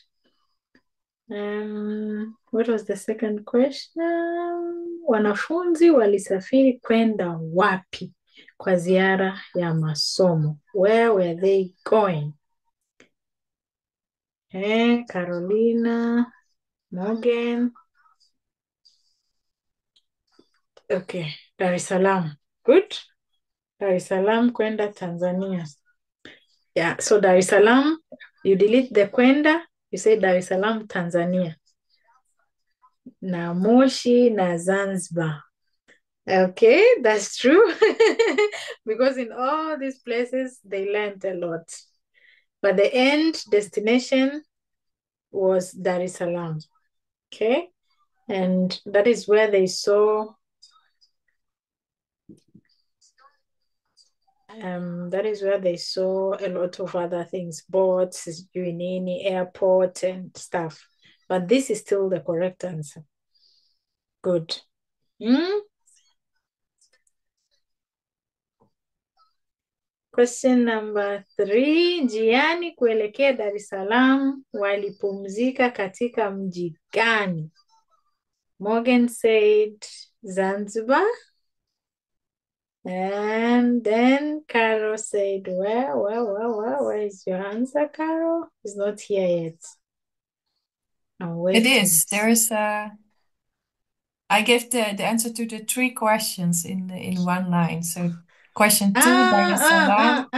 What was the second question? Wanafunzi walisafiri kwenda wapi kwa ziara ya masomo? Where were they going? Carolina, Morgan. Okay, Dar es Salaam. Good. Dar es Salaam kwenda Tanzania. Yeah, so Dar es Salaam, you delete the kwenda, you say Dar es Salaam, Tanzania. Na Moshi na Zanzibar. Okay, that's true. Because in all these places, they learned a lot. But the end destination was Dar es Salaam. Okay, and that is where they saw a lot of other things, boats, Uinini, airport, and stuff. But this is still the correct answer. Good. Question number 3. Njiani kuelekea Dar es Salaam walipumzika katika mji gani? Morgan said Zanzibar. And then Carol said, where is your answer, Carol? It's not here yet. I'm waiting. It is. There is a. I gave the answer to the 3 questions in one line. So question 2, Dar es Salaam.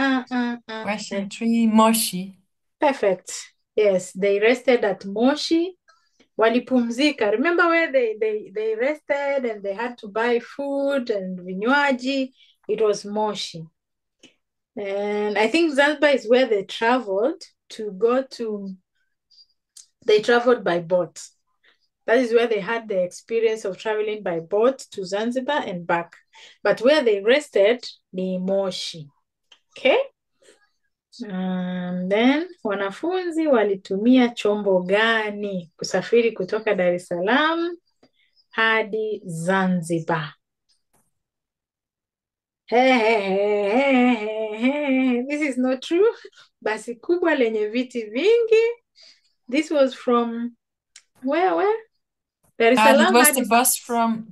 Question 3, Moshi. Perfect. Yes, they rested at Moshi. Walipumzika. Remember where they rested and they had to buy food and vinywaji? It was Moshi. And I think Zanzibar is where they traveled they traveled by boat. That is where they had the experience of traveling by boat to Zanzibar and back. But where they rested, ni Moshi. Okay? Then wanafunzi walitumia chombo gani kusafiri kutoka Dar es Salaam hadi Zanzibar? This is not true. Basi kubwa lenye viti vingi. This was from where? Dar es Salaam. It was the bus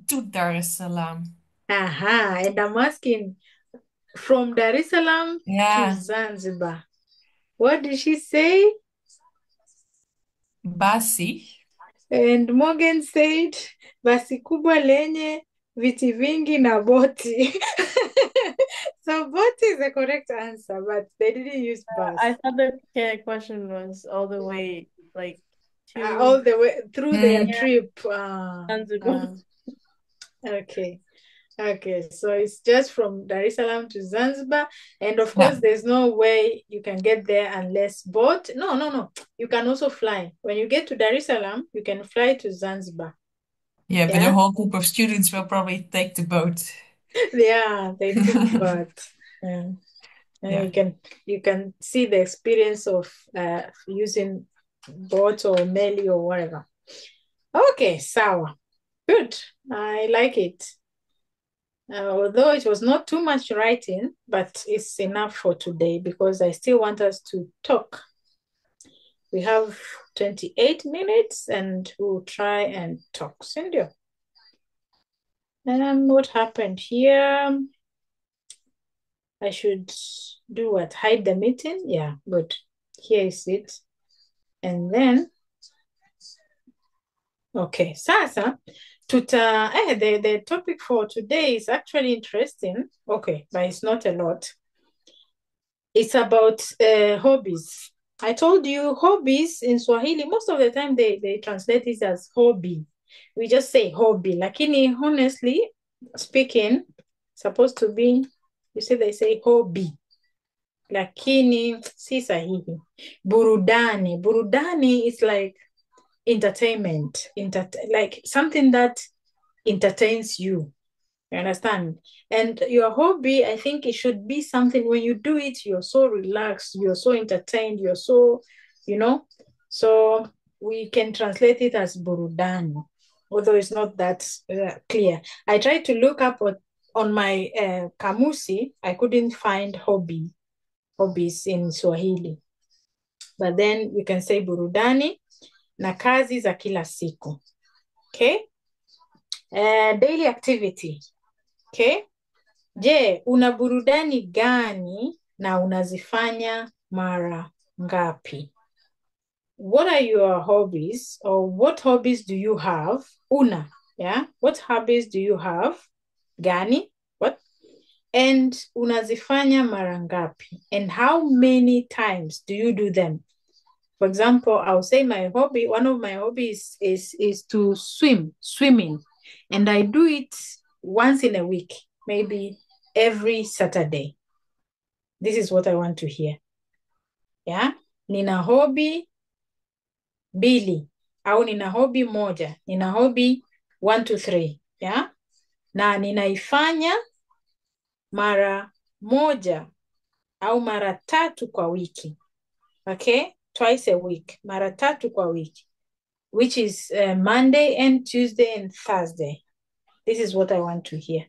to Dar es Salaam. And I'm asking from Dar es Salaam to Zanzibar. What did she say? Basi. And Morgan said, basi kubwa lenye viti vingi na boti. So boti is the correct answer, but they didn't use bus. I thought the question was all the way, like, all the way through their trip. Okay, so it's just from Dar es Salaam to Zanzibar, and of course there's no way you can get there unless boat. No, you can also fly. When you get to Dar es Salaam, you can fly to Zanzibar. Yeah, but a whole group of students will probably take the boat. Yeah, they took part. Yeah. And Yeah. you can see the experience of using bot or Meli or whatever. Okay, sawa. Good. I like it. Although it was not too much writing, but it's enough for today because I still want us to talk. We have 28 minutes and we'll try and talk. Cindy. And what happened here? I should do what? Hide the meeting? Yeah, good. Here is it. And then, okay, sasa, the topic for today is actually interesting. Okay, but it's not a lot. It's about hobbies. I told you hobbies in Swahili, most of the time they translate it as hobby. We just say hobby. Lakini, honestly speaking, supposed to be, you see, they say hobby. Lakini, si sahihi. Burudani. Burudani is like entertainment. Like something that entertains you. You understand? And your hobby, I think it should be something when you do it, you're so relaxed, you're so entertained, you're so, so we can translate it as burudani, although it's not that clear. I tried to look up on my kamusi, I couldn't find hobbies in Swahili. But then you can say burudani na kazi za kila siku. Okay? Daily activity. Okay? Je, una burudani gani na unazifanya mara ngapi? What are your hobbies or what hobbies do you have? Una, yeah? What hobbies do you have? Gani? What? And unazifanya mara ngapi? And how many times do you do them? For example, I'll say my hobby, one of my hobbies is to swimming. And I do it once in a week, maybe every Saturday. This is what I want to hear. Yeah? Nina hobby mbili au nina hobby moja. Nina hobby 1 to 3. Yeah? Na ninaifanya mara moja au mara tatu kwa wiki. Okay? Twice a week. Mara tatu kwa wiki. Which is Monday and Tuesday and Thursday. This is what I want to hear.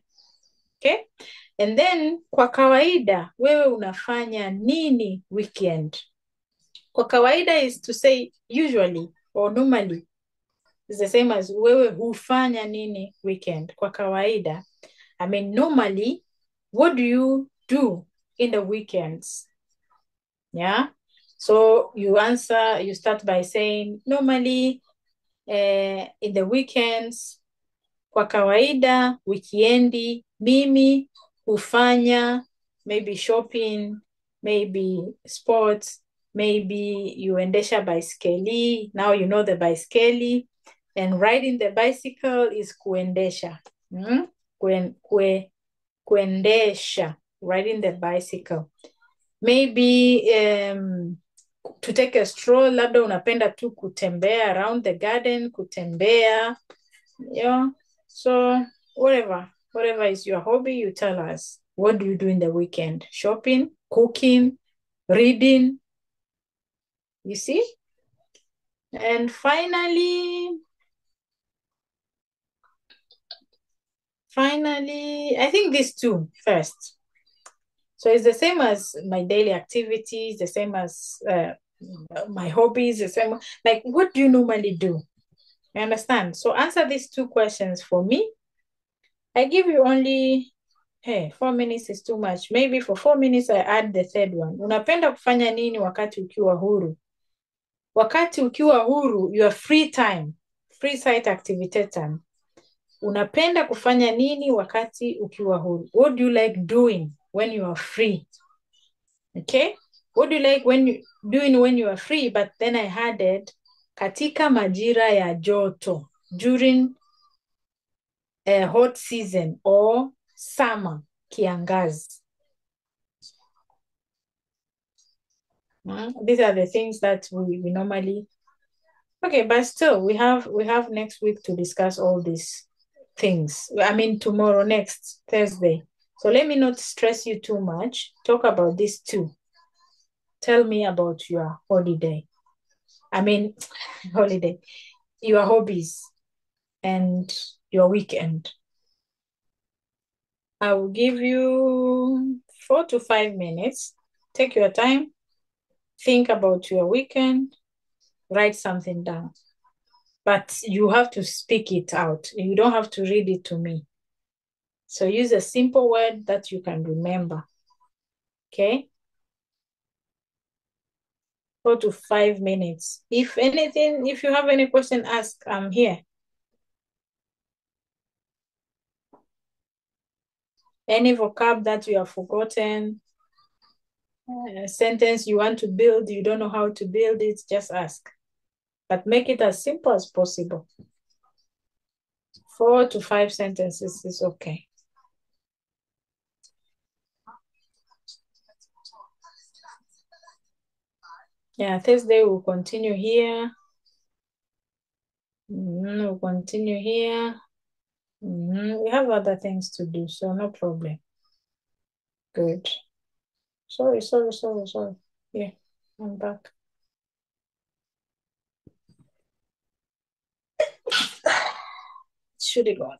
Okay? And then kwa kawaida, wewe unafanya nini weekend? Kwa kawaida is to say usually or normally. It's the same as wewe hufanya nini weekend. Kwa kawaida, I mean normally, what do you do in the weekends? Yeah? So you start by saying normally in the weekends, kwa kawaida, wikiendi, mimi hufanya maybe shopping, maybe sports, maybe you endesha baiskeli. Now you know the baiskeli. And riding the bicycle is kuendesha. Kuendesha, riding the bicycle. Maybe to take a stroll, labda unapenda tu kutembea around the garden, kutembea. Yeah. So whatever is your hobby, you tell us. What do you do in the weekend? Shopping, cooking, reading. You see? And finally, I think these two first. So it's the same as my daily activities, the same as my hobbies, the same. Like, what do you normally do? You understand? So answer these two questions for me. I give you only, 4 minutes is too much. Maybe for 4 minutes I add the third one. Unapenda kufanya nini wakati ukiwa huru? Wakati ukiwa huru, your free time, free site activity time. Unapenda kufanya nini wakati ukiwa huru? What do you like doing when you are free? Okay? What do you like doing when you are free? But then I added katika majira ya joto, during a hot season or summer, kiangazi. These are the things that we normally. Okay, but still we have next week to discuss all this. things. I mean, tomorrow, next Thursday. So let me not stress you too much. Talk about this too. Tell me about your holiday. I mean, holiday, your hobbies and your weekend. I will give you 4 to 5 minutes. Take your time. Think about your weekend. Write something down. But you have to speak it out. You don't have to read it to me. So use a simple word that you can remember. Okay? 4 to 5 minutes. If you have any question, ask. I'm here. Any vocab that you have forgotten, a sentence you want to build, you don't know how to build it, just ask. But make it as simple as possible. 4 to 5 sentences is okay. Yeah, Thursday we'll continue here. We'll continue here. We have other things to do, so no problem. Good. Sorry. Yeah, I'm back. Should have gone.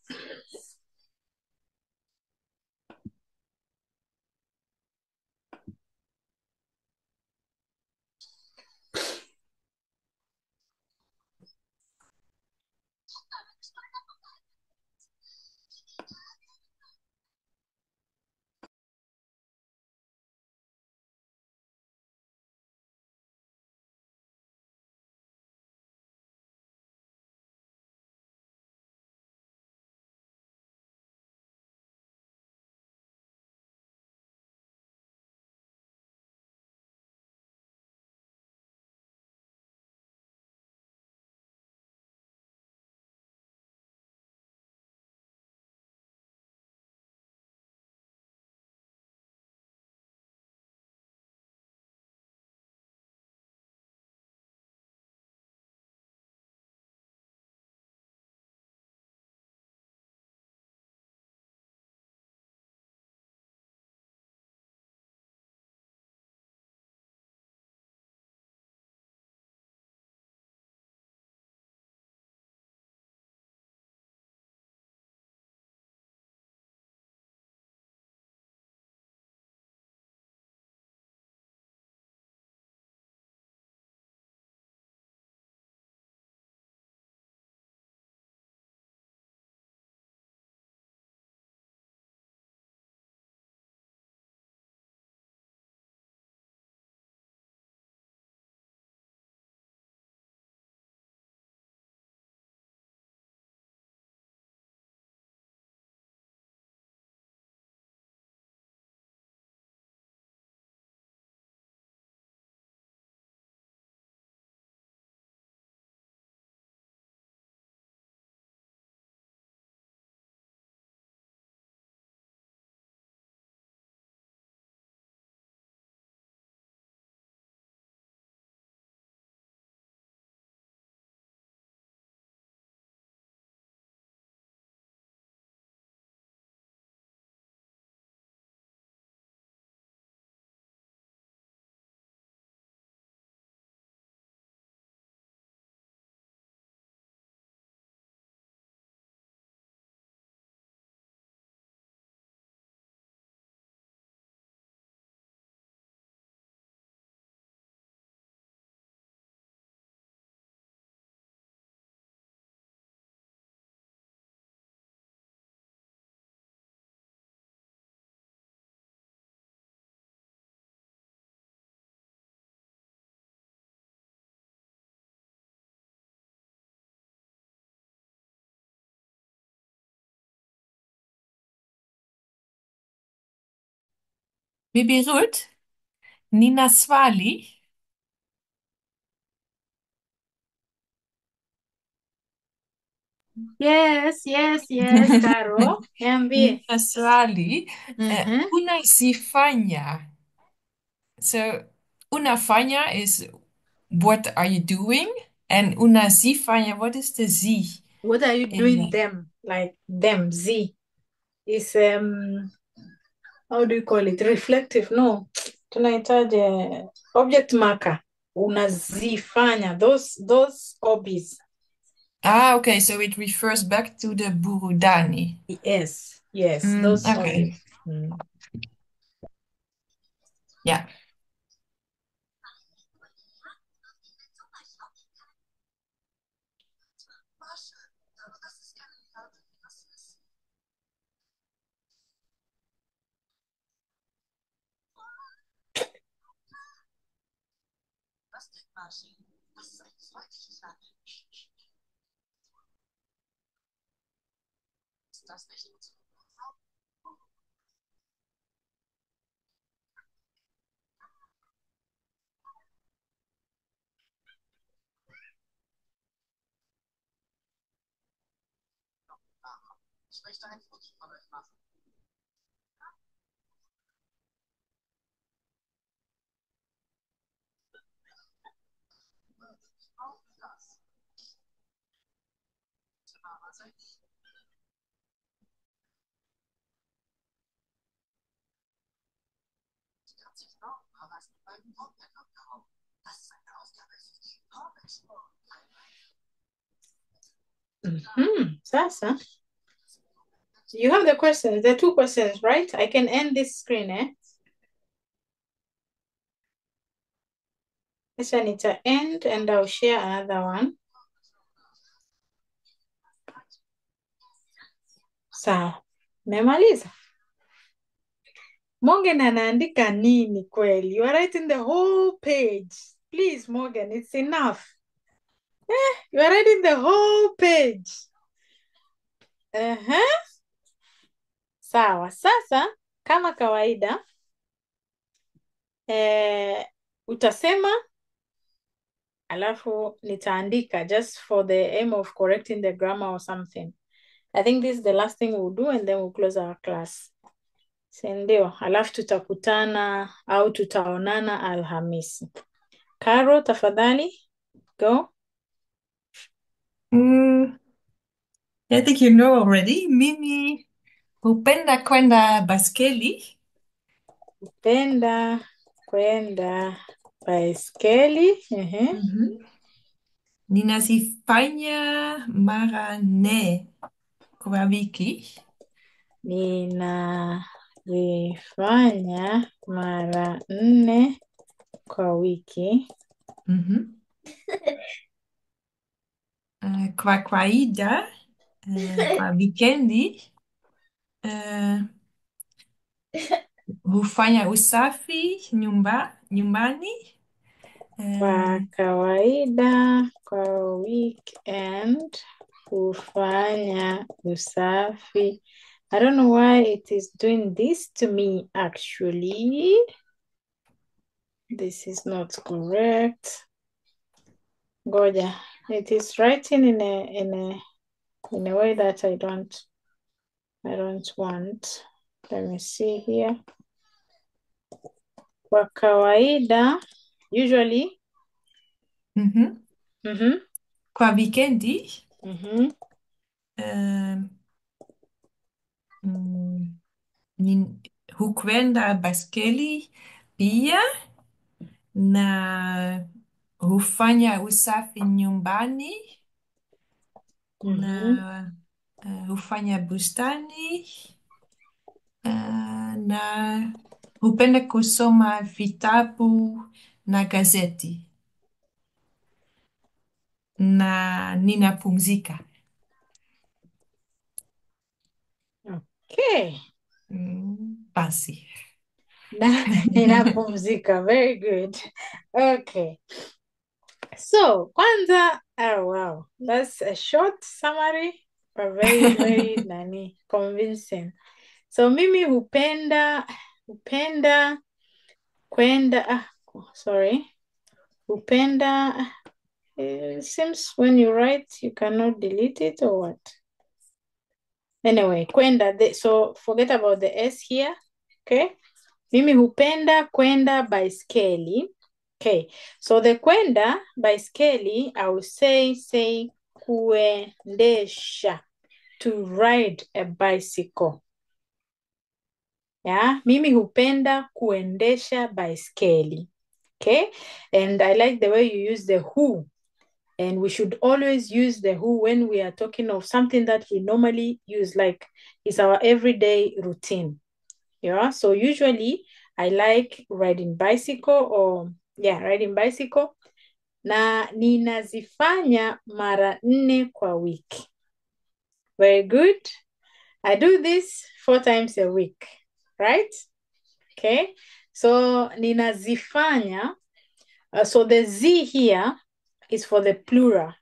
Maybe Ruth? Nina Swali? Yes, Caro. Niambie. Nina Swali. Mhm. Unazifanya. So, unafanya is what are you doing? And unazifanya, what is the Z? What are you In doing them? like them, Z. Is how do you call it? Reflective? No. Tunahitaji object marker. Unazifanya those hobbies. Okay, so it refers back to the Burudani. Yes, those okay. hobbies. Yeah. Sasa, you have the questions, the 2 questions, right? I can end this screen, Sasa nita end and I'll share another one. Sawa, memaliza. Morgan anaandika nini kweli? You are writing the whole page. Please, Morgan, it's enough. You are writing the whole page. Sawa, sasa kama kawaida utasema alafu nitaandika just for the aim of correcting the grammar or something. I think this is the last thing we'll do and then we'll close our class. Si ndio? Alafu tutakutana au tutaonana Alhamisi. Caro, tafadhali, go. I think you know already. Mimi hupenda kwenda baskeli. Hupenda kwenda baiskeli. Ninazifanya mara 4 kwa wiki. Ninazifanya mara 4 kwa wiki. Kwa kawaida, kwa wikendi, hufanya usafi nyumbani. Kwa kawaida, kwa weekend, hufanya usafi. I don't know why it is doing this to me actually. This is not correct. Ngoja. It is writing in a way that I don't want. Let me see here. Kwa kawaida, usually. Kwa wikendi, hukwenda baskeli pia na hufanya usafi nyumbani na hufanya bustani na hupenda kusoma vitabu na gazeti na ninapumzika. Okay. Basi. Ninapumzika. Very good. Okay. So, kwanza, oh wow, that's a short summary, but very, very convincing. So, mimi hupenda kwenda, hupenda, it seems when you write, you cannot delete it or what? Anyway, kwenda, so forget about the S here, okay? Mimi hupenda kwenda baiskeli. Okay, so the kwenda baiskeli, I will say kuendesha. to ride a bicycle. Yeah, mimi hupenda kuendesha baiskeli. Okay, and I like the way you use the who. And we should always use the who when we are talking of something that we normally use, like it's our everyday routine. Yeah, so usually I like riding bicycle or riding bicycle. Na ninazifanya mara 4 kwa wiki. Very good. I do this 4 times a week, right? Okay. So ninazifanya. So the Z here is for the plural.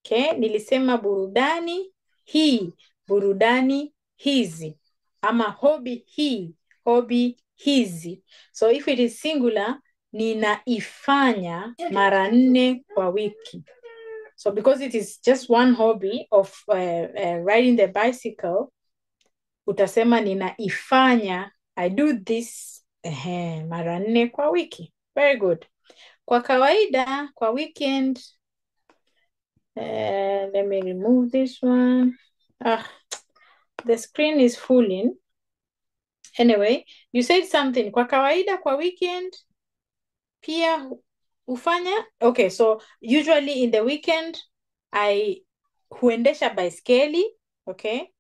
Okay. Nilisema burudani hii, burudani hizi. Ama hobby hii, hobby hizi. So if it is singular, ninaifanya mara 4 kwa wiki. So because it is just one hobby of riding the bicycle, utasema ninaifanya, I do this mara 4 kwa wiki. Very good. Kwa kawaida, kwa weekend, let me remove this one. The screen is fooling. Anyway, you said something. Kwa kawaida, kwa weekend, pia hufanya. Okay, so usually in the weekend, I huendesha baiskeli. Okay,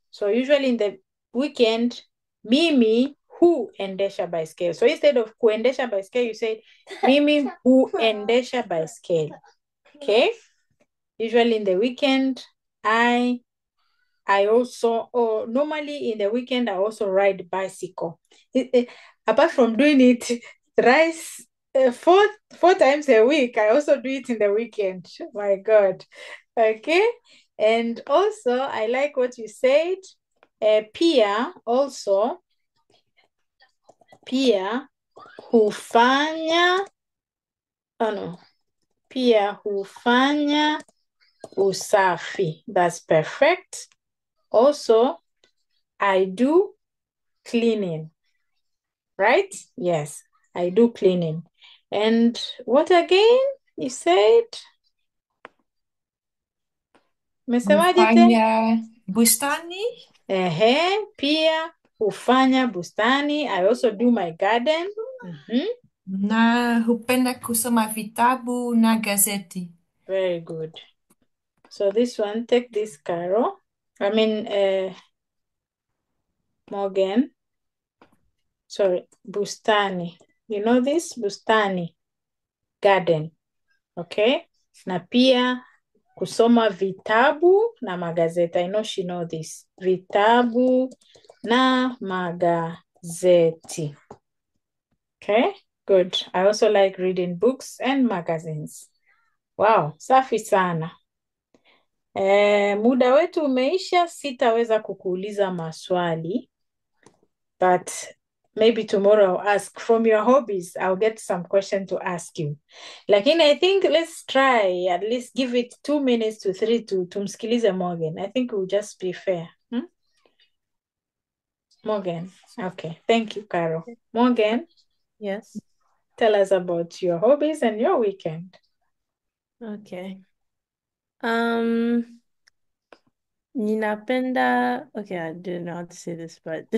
so usually in the weekend, mimi huendesha baiskeli. So instead of kuendesha baiskeli, you say mimi huendesha baiskeli. Okay, usually in the weekend, I also, or normally in the weekend, I also ride bicycle. Apart from doing it thrice, 4 times a week, I also do it in the weekend. My God. Okay. And also, I like what you said. Pia also, pia hufanya, pia hufanya usafi. That's perfect. Also, I do cleaning, right? Yes, I do cleaning. And what again? You said? Mesemaje tena? Hufanya bustani. Pia hufanya bustani. I also do my garden. Na hupenda kusoma vitabu na gazeti. Very good. So this one, take this, Carol. Morgan. Sorry, bustani. You know this? Bustani. Garden. Okay? Na pia kusoma vitabu na magazeti. I know she know this. Vitabu na magazeti. Okay? Good. I also like reading books and magazines. Wow, safi sana. Muda wetu umeisha, sitaweza kukuuliza maswali. But maybe tomorrow I'll ask from your hobbies. I'll get some question to ask you. Lakini I think let's try at least give it 2 minutes to 3 to tumsikilize Morgan. I think it will just be fair. Morgan. Okay. Thank you, Carol. Morgan, Yes. tell us about your hobbies and your weekend. Okay. Ninapenda. Okay, I don't know how to say this, but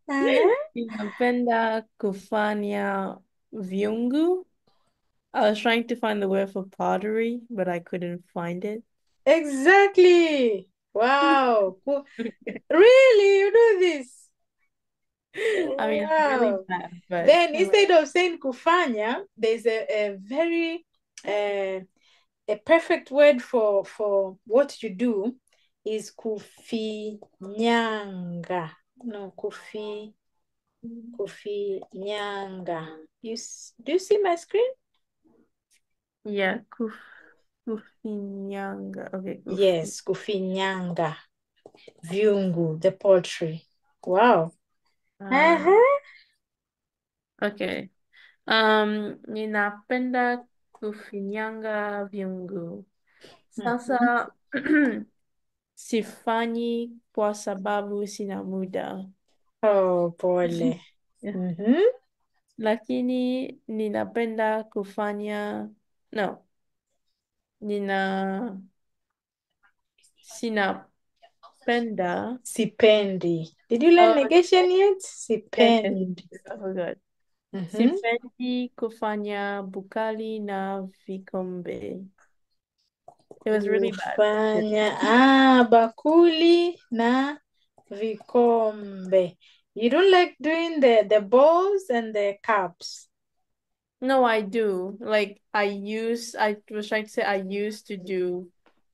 ninapenda kufanya vyungu. I was trying to find the word for pottery, but I couldn't find it. Exactly. Wow. Really? You do this? I mean, it's really Wow. bad, but Then instead of saying kufanya, there's a very a perfect word for what you do is kufinyanga. No, kufinyanga. Do you see my screen? yeah, kufinyanga. Okay, Yes, kufinyanga. Vyungu, the poultry. Wow. Okay. Ninapenda kufinyanga vyungu. Sasa sifanyi kwa sababu sina muda. Oh, pole. Yeah. Lakini ninapenda kufanya nina Sinapenda. Sipendi. Did you learn Oh, negation yet? yes, Sipendi. I forgot. Mm-hmm. Sipendi kufanya bukali na vikombe. It was really bad. Bakuli na vikombe. You don't like doing the bowls and the cups? No, I do. Like I was trying to say I used to do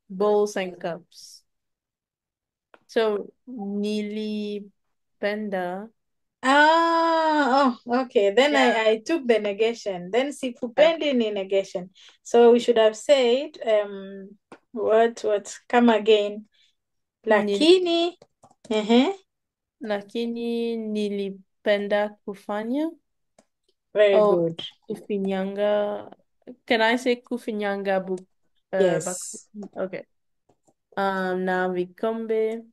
bowls and cups. So nilipenda. Okay. Then Yeah. I took the negation. Then sikupendi ni negation. So we should have said what come again. Lakini Lakini nilipenda kufanya. very Oh, good. kufinyanga. Can I say kufinyanga Yes. okay. Na vikombe.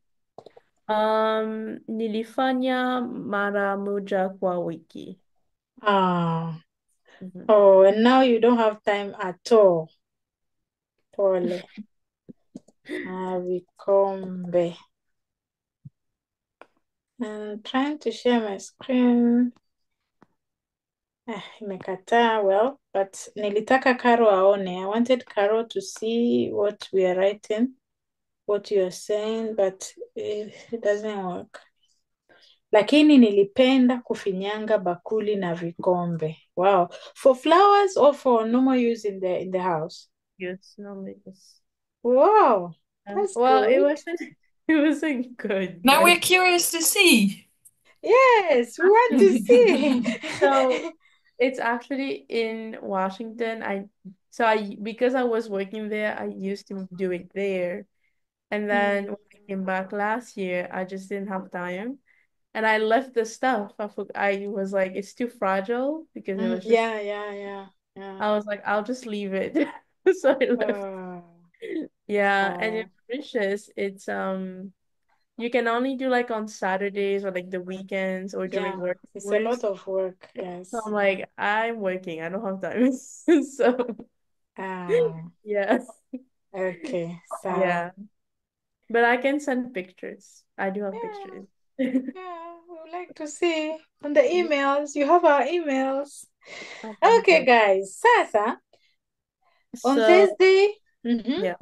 Nilifanya mara moja kwa wiki. Mhm. Oh, and now you don't have time at all. Pole. Vikombe. I'm trying to share my screen. Imekataa. Well, but nilitaka Karo aone. I wanted Karo to see what we are writing, what you are saying, but it doesn't work. Lakini nilipenda kufinyanga bakuli na vikombe. Wow. For flowers or for normal use in the house? Yes, normally yes. Wow. That's Well, good. it wasn't good. Now but- we're curious to see. Yes, we want to see. So it's actually in Washington. Because I was working there, I used to do it there. And then when I came back last year, I just didn't have time. And I left the stuff. I was like, it's too fragile because it was just, Yeah. I was like, I'll just leave it. So I left. Yeah. And in Mauritius, you can only do like on Saturdays or like the weekends or during work it's a hours. lot of work. Yes. So I'm like, I'm working. I don't have time. So yeah. Okay. So Yeah. But I can send pictures. I do have pictures. yeah, we would like to see on the emails. You have our emails. Okay, guys. Sasa on So Thursday. yeah.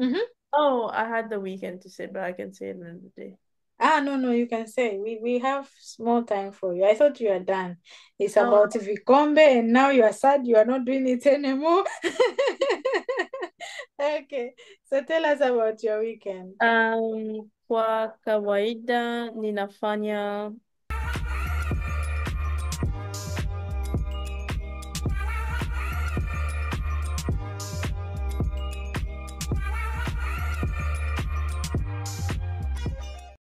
Oh, I had the weekend to say, but I can say it another day. No, you can say we have small time for you. I thought you are done. It's Oh. about Vikombe, and now you are sad you are not doing it anymore. Okay, so tell us about your weekend. Kwa kawaida ninafanya